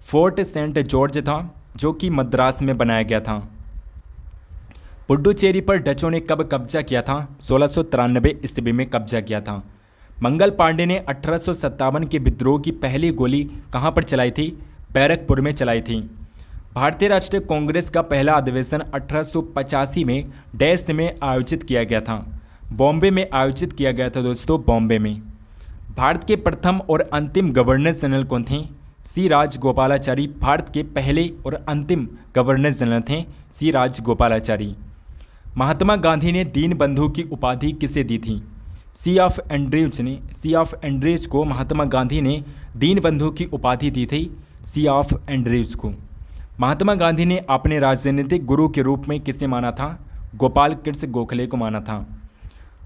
फोर्ट सेंट जॉर्ज था, जो कि मद्रास में बनाया गया था। पुडुचेरी पर डचों ने कब कब्जा किया था? 1693 ईस्वी में कब्जा किया था। मंगल पांडे ने 1857 के विद्रोह की पहली गोली कहां पर चलाई थी? बैरकपुर में चलाई थी। भारतीय राष्ट्रीय कांग्रेस का पहला अधिवेशन 1885 में डैश में आयोजित किया गया था। बॉम्बे में आयोजित किया गया था दोस्तों, बॉम्बे में। भारत के प्रथम और अंतिम गवर्नर जनरल कौन थे? सी राजगोपालाचारी भारत के पहले और अंतिम गवर्नर जनरल थे, सी राजगोपालाचारी। महात्मा गांधी ने दीनबंधु की उपाधि किसे दी थी? सी ऑफ एंड्रयूज को महात्मा गांधी ने दीनबंधु की उपाधि दी थी, सी ऑफ एंड्रयूज को। महात्मा गांधी ने अपने राजनीतिक गुरु के रूप में किसे माना था? गोपाल कृष्ण गोखले को माना था।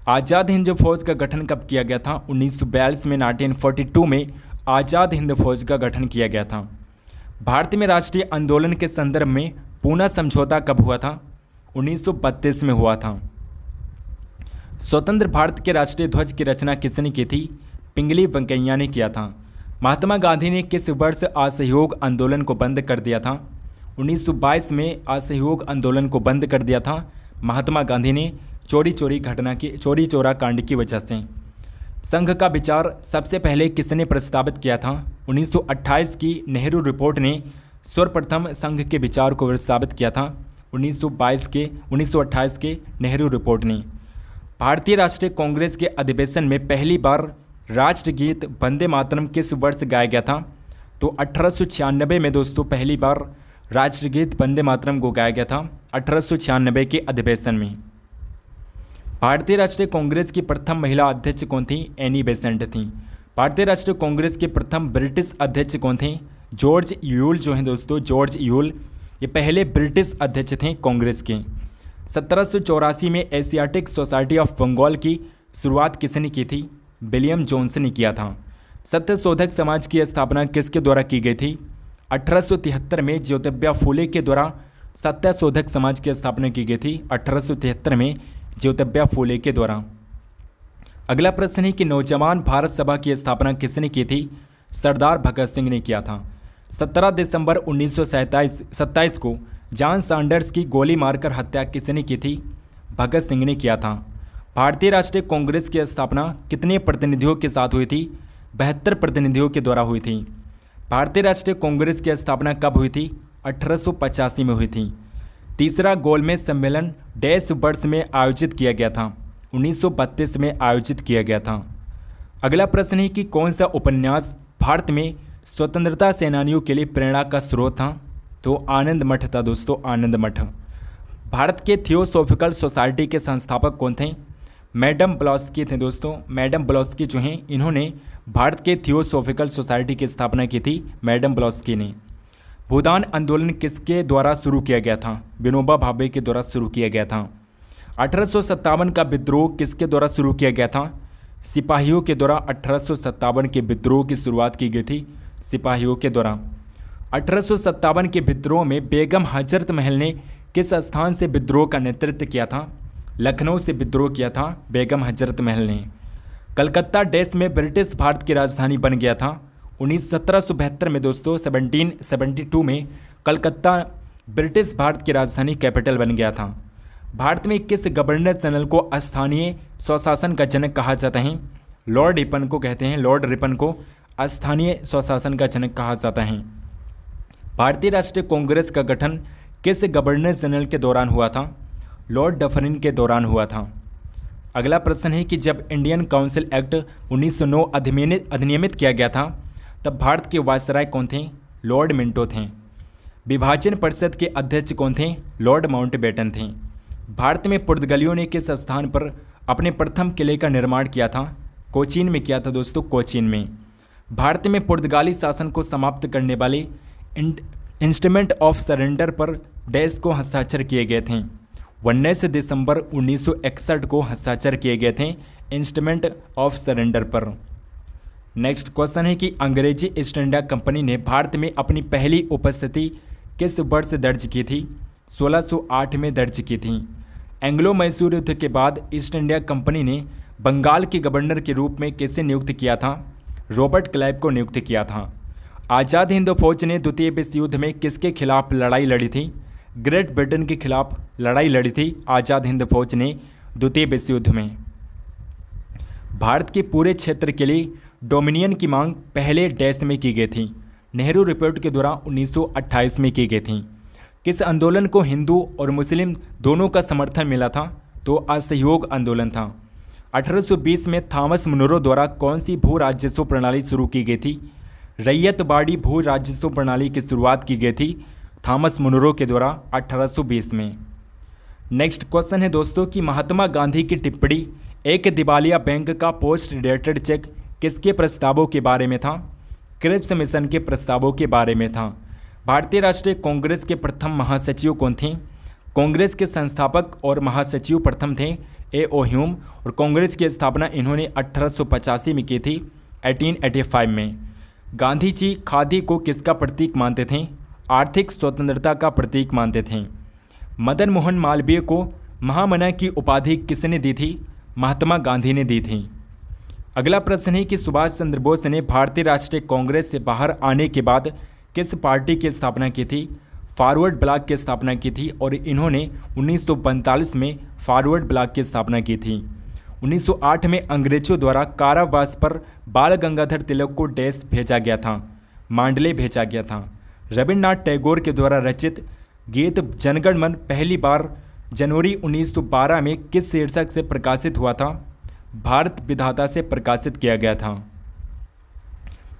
आज़ाद हिंद फौज का गठन कब किया गया था? 1942 में, 1942 में आज़ाद हिंद फौज का गठन किया गया था। भारत में राष्ट्रीय आंदोलन के संदर्भ में पूना समझौता कब हुआ था? 1932 में हुआ था। स्वतंत्र भारत के राष्ट्रीय ध्वज की रचना किसने की थी? पिंगली वेंकैया ने किया था। महात्मा गांधी ने किस वर्ष असहयोग आंदोलन को बंद कर दिया था? 1922 में असहयोग आंदोलन को बंद कर दिया था महात्मा गांधी ने चोरी चोरा कांड की वजह से। संघ का विचार सबसे पहले किसने प्रस्तावित किया था? 1928 की नेहरू रिपोर्ट ने सर्वप्रथम संघ के विचार को प्रस्तावित किया था। 1928 के नेहरू रिपोर्ट ने। भारतीय राष्ट्रीय कांग्रेस के अधिवेशन में पहली बार राष्ट्रगीत वंदे मातरम किस वर्ष गाया गया था? तो 1896 में दोस्तों पहली बार राष्ट्रगीत वंदे मातरम को गाया गया था 1896 के अधिवेशन में। भारतीय राष्ट्रीय कांग्रेस की प्रथम महिला अध्यक्ष कौन थी? एनी बेसेंट थी। भारतीय राष्ट्रीय कांग्रेस के प्रथम ब्रिटिश अध्यक्ष कौन थे? जॉर्ज यूल जो हैं दोस्तों, जॉर्ज यूल ये पहले ब्रिटिश अध्यक्ष थे कांग्रेस के। 1784 में एशियाटिक सोसाइटी ऑफ बंगाल की शुरुआत किसने की थी? विलियम जोन्स ने किया था। सत्यशोधक समाज की स्थापना किसके द्वारा की गई थी? 1873 में ज्योतिबा फूले के द्वारा सत्यशोधक समाज की स्थापना की गई थी। 1873 में ज्योतिबा फूले के द्वारा। अगला प्रश्न है कि नौजवान भारत सभा की स्थापना किसने की थी? सरदार भगत सिंह ने किया था। 17 दिसंबर 1927 को जॉन सैंडर्स की गोली मारकर हत्या किसने की थी? भगत सिंह ने किया था। भारतीय राष्ट्रीय कांग्रेस की स्थापना कितने प्रतिनिधियों के साथ हुई थी? 72 प्रतिनिधियों के द्वारा हुई थी। भारतीय राष्ट्रीय कांग्रेस की स्थापना कब हुई थी? 1885 में हुई थी। तीसरा गोलमेज सम्मेलन डैश वर्ष में आयोजित किया गया था? 1932 में आयोजित किया गया था। अगला प्रश्न है कि कौन सा उपन्यास भारत में स्वतंत्रता सेनानियों के लिए प्रेरणा का स्रोत था? तो आनंद मठ था दोस्तों, आनंद मठ। भारत के थियोसॉफिकल सोसाइटी के संस्थापक कौन थे? मैडम ब्लॉस्की थे दोस्तों। मैडम ब्लॉस्की जो हैं इन्होंने भारत के थियोसॉफिकल सोसाइटी की स्थापना की थी, मैडम ब्लॉस्की ने। भूदान आंदोलन किसके द्वारा शुरू किया गया था? विनोबा भावे के द्वारा शुरू किया गया था। 1857 का विद्रोह किसके द्वारा शुरू किया गया था? सिपाहियों के द्वारा 1857 के विद्रोह की शुरुआत की गई थी, सिपाहियों के द्वारा। 1857 के विद्रोह में बेगम हजरत महल ने किस स्थान से विद्रोह का नेतृत्व किया था? लखनऊ से विद्रोह किया था बेगम हजरत महल ने। कलकत्ता डैश में ब्रिटिश भारत की राजधानी बन गया था? 1772 में दोस्तों, 1772 में कलकत्ता ब्रिटिश भारत की राजधानी कैपिटल बन गया था। भारत में किस गवर्नर जनरल को स्थानीय स्वशासन का जनक कहा जाता है? लॉर्ड रिपन को कहते हैं, लॉर्ड रिपन को स्थानीय स्वशासन का जनक कहा जाता है। भारतीय राष्ट्रीय कांग्रेस का गठन किस गवर्नर जनरल के दौरान हुआ था? लॉर्ड डफरिन के दौरान हुआ था। अगला प्रश्न है कि जब इंडियन काउंसिल एक्ट 1909 अधिनियमित किया गया था तब भारत के वायसराय कौन थे? लॉर्ड मिंटो थे। विभाजन परिषद के अध्यक्ष कौन थे? लॉर्ड माउंटबेटन थे। भारत में पुर्तगालियों ने किस स्थान पर अपने प्रथम किले का निर्माण किया था? कोचीन में किया था दोस्तों, कोचीन में। भारत में पुर्तगाली शासन को समाप्त करने वाले इंस्ट्रूमेंट ऑफ सरेंडर पर डैश को हस्ताक्षर किए गए थे? 19 दिसंबर 1961 को हस्ताक्षर किए गए थे इंस्ट्रूमेंट ऑफ सरेंडर पर। नेक्स्ट क्वेश्चन है कि अंग्रेजी ईस्ट इंडिया कंपनी ने भारत में अपनी पहली उपस्थिति किस वर्ष दर्ज की थी? 1608 में दर्ज की थी। एंग्लो मैसूर युद्ध के बाद ईस्ट इंडिया कंपनी ने बंगाल के गवर्नर के रूप में किसे नियुक्त किया था? रॉबर्ट क्लाइव को नियुक्त किया था। आज़ाद हिंद फौज ने द्वितीय विश्व युद्ध में किसके खिलाफ लड़ाई लड़ी थी? ग्रेट ब्रिटेन के खिलाफ लड़ाई लड़ी थी आज़ाद हिंद फौज ने द्वितीय विश्व युद्ध में। भारत के पूरे क्षेत्र के लिए डोमिनियन की मांग पहले डैश में की गई थी? नेहरू रिपोर्ट के द्वारा 1928 में की गई थी। किस आंदोलन को हिंदू और मुस्लिम दोनों का समर्थन मिला था? तो असहयोग आंदोलन था। 1820 में थॉमस मुनरो द्वारा कौन सी भू राजस्व प्रणाली शुरू की गई थी? रैयतवाड़ी भू राजस्व प्रणाली की शुरुआत की गई थी थॉमस मुनरो के द्वारा 1820 में। नेक्स्ट क्वेश्चन है दोस्तों कि महात्मा गांधी की टिप्पणी एक दिवालिया बैंक का पोस्ट डेटेड चेक किसके प्रस्तावों के बारे में था? क्रिप्स मिशन के प्रस्तावों के बारे में था। भारतीय राष्ट्रीय कांग्रेस के प्रथम महासचिव कौन थे? कांग्रेस के संस्थापक और महासचिव प्रथम थे A.O. ह्यूम। और कांग्रेस की स्थापना इन्होंने 1885 में की थी, 1885 में। गांधी जी खादी को किसका प्रतीक मानते थे? आर्थिक स्वतंत्रता का प्रतीक मानते थे। मदन मोहन मालवीय को महामना की उपाधि किसने दी थी? महात्मा गांधी ने दी थी। अगला प्रश्न है कि सुभाष चंद्र बोस ने भारतीय राष्ट्रीय कांग्रेस से बाहर आने के बाद किस पार्टी की स्थापना की थी? फॉरवर्ड ब्लॉक की स्थापना की थी और इन्होंने 1945 में फॉरवर्ड ब्लॉक की स्थापना की थी। 1908 में अंग्रेजों द्वारा कारावास पर बाल गंगाधर तिलक को डैश भेजा गया था, मांडले भेजा गया था। रविन्द्रनाथ टैगोर के द्वारा रचित गीत जनगण मन पहली बार जनवरी 1912 में किस शीर्षक से प्रकाशित हुआ था? भारत विधाता से प्रकाशित किया गया था।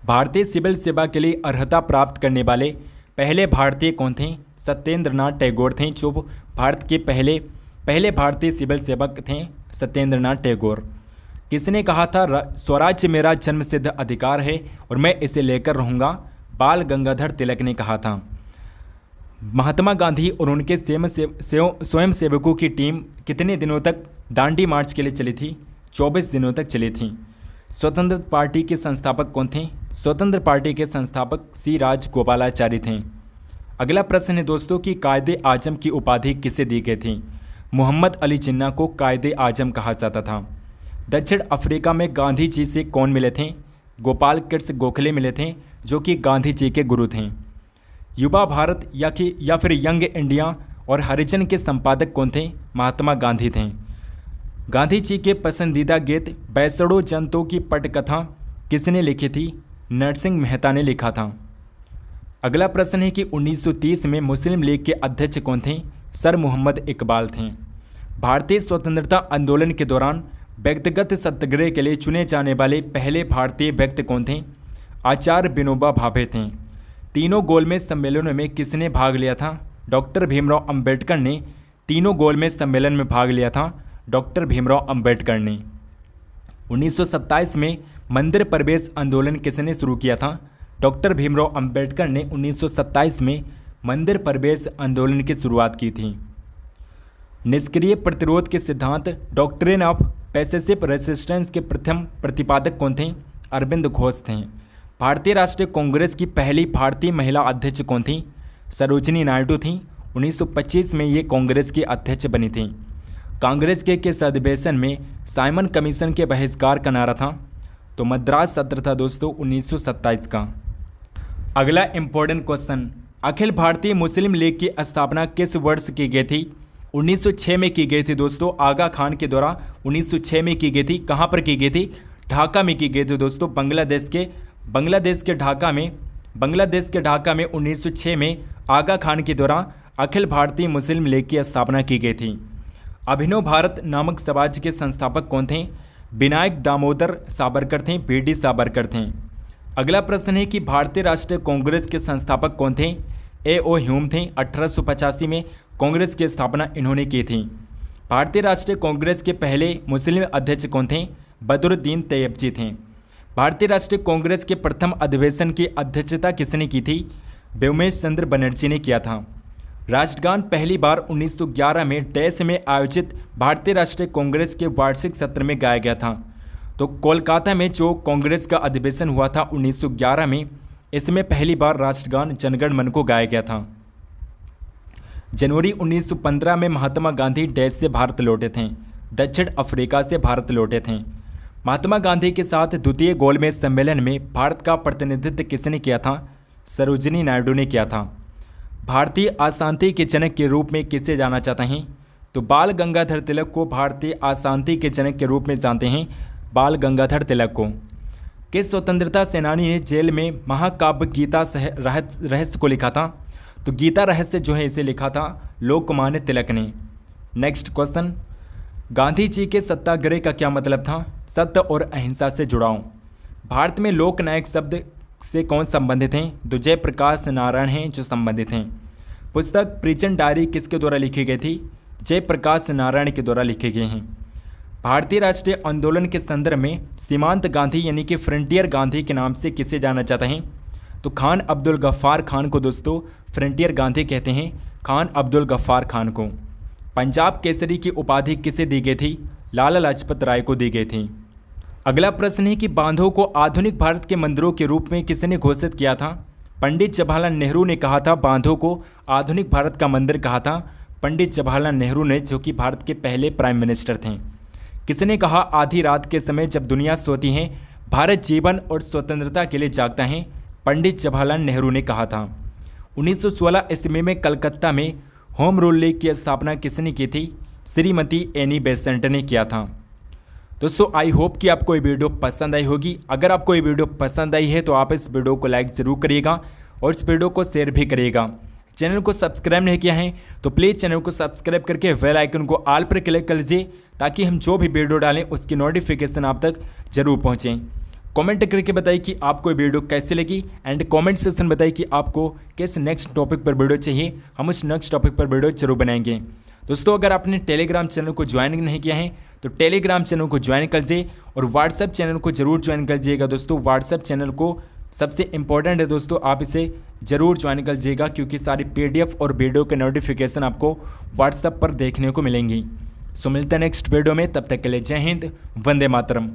भारतीय सिविल सेवा के लिए अर्हता प्राप्त करने वाले पहले भारतीय कौन थे? सत्येंद्रनाथ टैगोर थे, जो भारत के पहले भारतीय सिविल सेवक थे, सत्येंद्रनाथ टैगोर। किसने कहा था स्वराज्य मेरा जन्मसिद्ध अधिकार है और मैं इसे लेकर रहूँगा? बाल गंगाधर तिलक ने कहा था। महात्मा गांधी और उनके स्वयंसेवकों की टीम कितने दिनों तक दांडी मार्च के लिए चली थी? 24 दिनों तक चली थी। स्वतंत्र पार्टी के संस्थापक कौन थे? स्वतंत्र पार्टी के संस्थापक सी राजगोपालाचारी थे। अगला प्रश्न है दोस्तों कि कायदे आजम की उपाधि किसे दी गई थी? मोहम्मद अली जिन्ना को कायदे आजम कहा जाता था। दक्षिण अफ्रीका में गांधी जी से कौन मिले थे? गोपाल कृष्ण गोखले मिले थे, जो कि गांधी जी के गुरु थे। युवा भारत या फिर यंग इंडिया और हरिजन के संपादक कौन थे? महात्मा गांधी थे। गांधी जी के पसंदीदा गीत बैसड़ो जनतो की पटकथा किसने लिखी थी? नरसिंह मेहता ने लिखा था। अगला प्रश्न है कि 1930 में मुस्लिम लीग के अध्यक्ष कौन थे? सर मोहम्मद इकबाल थे। भारतीय स्वतंत्रता आंदोलन के दौरान व्यक्तिगत सत्याग्रह के लिए चुने जाने वाले पहले भारतीय व्यक्ति कौन थे? आचार्य विनोबा भावे थे। तीनों गोलमेज सम्मेलनों में किसने भाग लिया था? डॉक्टर भीमराव अंबेडकर ने तीनों गोलमेज सम्मेलन में भाग लिया था, डॉक्टर भीमराव अंबेडकर ने। 1927 में मंदिर प्रवेश आंदोलन किसने शुरू किया था? डॉक्टर भीमराव अंबेडकर ने 1927 में मंदिर प्रवेश आंदोलन की शुरुआत की थी। निष्क्रिय प्रतिरोध के सिद्धांत डॉक्ट्रिन ऑफ पैसिव रेजिस्टेंस के प्रथम प्रतिपादक कौन थे? अरविंद घोष थे। भारतीय राष्ट्रीय कांग्रेस की पहली भारतीय महिला अध्यक्ष कौन थी? सरोजिनी नायडू थी। 1925 में ये कांग्रेस की अध्यक्ष बनी थी। कांग्रेस के किस अधिवेशन में साइमन कमीशन के बहिष्कार का नारा था? तो मद्रास सत्र था दोस्तों 1927 का। अगला इंपॉर्टेंट क्वेश्चन, अखिल भारतीय मुस्लिम लीग की स्थापना किस वर्ष की गई थी? 1906 में की गई थी दोस्तों। आगा खान के द्वारा 1906 में की गई थी। कहाँ पर की गई थी? ढाका में की गई थी दोस्तों। बांग्लादेश के ढाका में 1906 में आगा खान के द्वारा अखिल भारतीय मुस्लिम लीग की स्थापना की गई थी। अभिनव भारत नामक समाज के संस्थापक कौन थे? विनायक दामोदर सावरकर थे, बीडी सावरकर थे। अगला प्रश्न है कि भारतीय राष्ट्रीय कांग्रेस के संस्थापक कौन थे? A.O. ह्यूम थे। 1885 में कांग्रेस की स्थापना इन्होंने की थी। भारतीय राष्ट्रीय कांग्रेस के पहले मुस्लिम अध्यक्ष कौन थे? बदरुद्दीन तैयबजी थे। भारतीय राष्ट्रीय कांग्रेस के प्रथम अधिवेशन की अध्यक्षता किसने की थी? व्योमेश चंद्र बनर्जी ने किया था। राष्ट्रगान पहली बार 1911 में डैश में आयोजित भारतीय राष्ट्रीय कांग्रेस के वार्षिक सत्र में गाया गया था। तो कोलकाता में जो कांग्रेस का अधिवेशन हुआ था 1911 में, इसमें पहली बार राष्ट्रगान जनगण मन को गाया गया था। जनवरी 1915 में महात्मा गांधी डैश से भारत लौटे थे, दक्षिण अफ्रीका से भारत लौटे थे। महात्मा गांधी के साथ द्वितीय गोलमेज सम्मेलन में भारत का प्रतिनिधित्व किसने किया था? सरोजिनी नायडू ने किया था। भारतीय अशांति के जनक के रूप में किसे जाना चाहते हैं? तो बाल गंगाधर तिलक को भारतीय अशांति के जनक के रूप में जानते हैं, बाल गंगाधर तिलक को। किस स्वतंत्रता सेनानी ने जेल में महाकाव्य गीता रहस्य को लिखा था? तो गीता रहस्य जो है इसे लिखा था लोकमान्य तिलक ने। नेक्स्ट क्वेश्चन, गांधी जी के सत्याग्रह का क्या मतलब था? सत्य और अहिंसा से जुड़ाव। भारत में लोकनायक शब्द से कौन संबंधित हैं? तो जयप्रकाश नारायण हैं जो संबंधित हैं। पुस्तक प्रिजन डायरी किसके द्वारा लिखी गई थी? जयप्रकाश नारायण के द्वारा लिखे गए हैं। भारतीय राष्ट्रीय आंदोलन के संदर्भ में सीमांत गांधी यानी कि फ्रंटियर गांधी के नाम से किसे जाना जाता है? तो खान अब्दुल गफ्फार खान को दोस्तों फ्रंटियर गांधी कहते हैं, खान अब्दुल गफ्फार खान को। पंजाब केसरी की उपाधि किसे दी गई थी? लाला लाजपत राय को दी गई थी। अगला प्रश्न है कि बांधों को आधुनिक भारत के मंदिरों के रूप में किसने घोषित किया था? पंडित जवाहरलाल नेहरू ने कहा था बांधों को आधुनिक भारत का मंदिर कहा था पंडित जवाहरलाल नेहरू ने, जो कि भारत के पहले प्राइम मिनिस्टर थे। किसने कहा आधी रात के समय जब दुनिया सोती है भारत जीवन और स्वतंत्रता के लिए जागता है? पंडित जवाहरलाल नेहरू ने कहा था। 1916 ईस्वी में कलकत्ता में होम रूल लीग की स्थापना किसने की थी? श्रीमती एनी बेसेंट ने किया था। दोस्तों आई होप कि आपको ये वीडियो पसंद आई होगी। अगर आपको ये वीडियो पसंद आई है तो आप इस वीडियो को लाइक ज़रूर करिएगा और इस वीडियो को शेयर भी करिएगा। चैनल को सब्सक्राइब नहीं किया है तो प्लीज़ चैनल को सब्सक्राइब करके बेल आइकन को ऑल पर क्लिक कर लीजिए ताकि हम जो भी वीडियो डालें उसकी नोटिफिकेशन आप तक जरूर पहुँचें। कमेंट करके बताइए कि आपको ये वीडियो कैसे लगी एंड कमेंट सेक्शन बताइए कि आपको किस नेक्स्ट टॉपिक पर वीडियो चाहिए, हम उस नेक्स्ट टॉपिक पर वीडियो जरूर बनाएंगे। दोस्तों अगर आपने टेलीग्राम चैनल को ज्वाइन नहीं किया है तो टेलीग्राम चैनल को ज्वाइन कर लीजिए और व्हाट्सएप चैनल को जरूर ज्वाइन कर लीजिएगा। दोस्तों व्हाट्सएप चैनल को सबसे इंपॉर्टेंट है दोस्तों, आप इसे ज़रूर ज्वाइन कर लीजिएगा क्योंकि सारी PDF और वीडियो के नोटिफिकेशन आपको व्हाट्सएप पर देखने को मिलेंगी। सो मिलते हैं नेक्स्ट वीडियो में, तब तक के लिए जय हिंद, वंदे मातरम।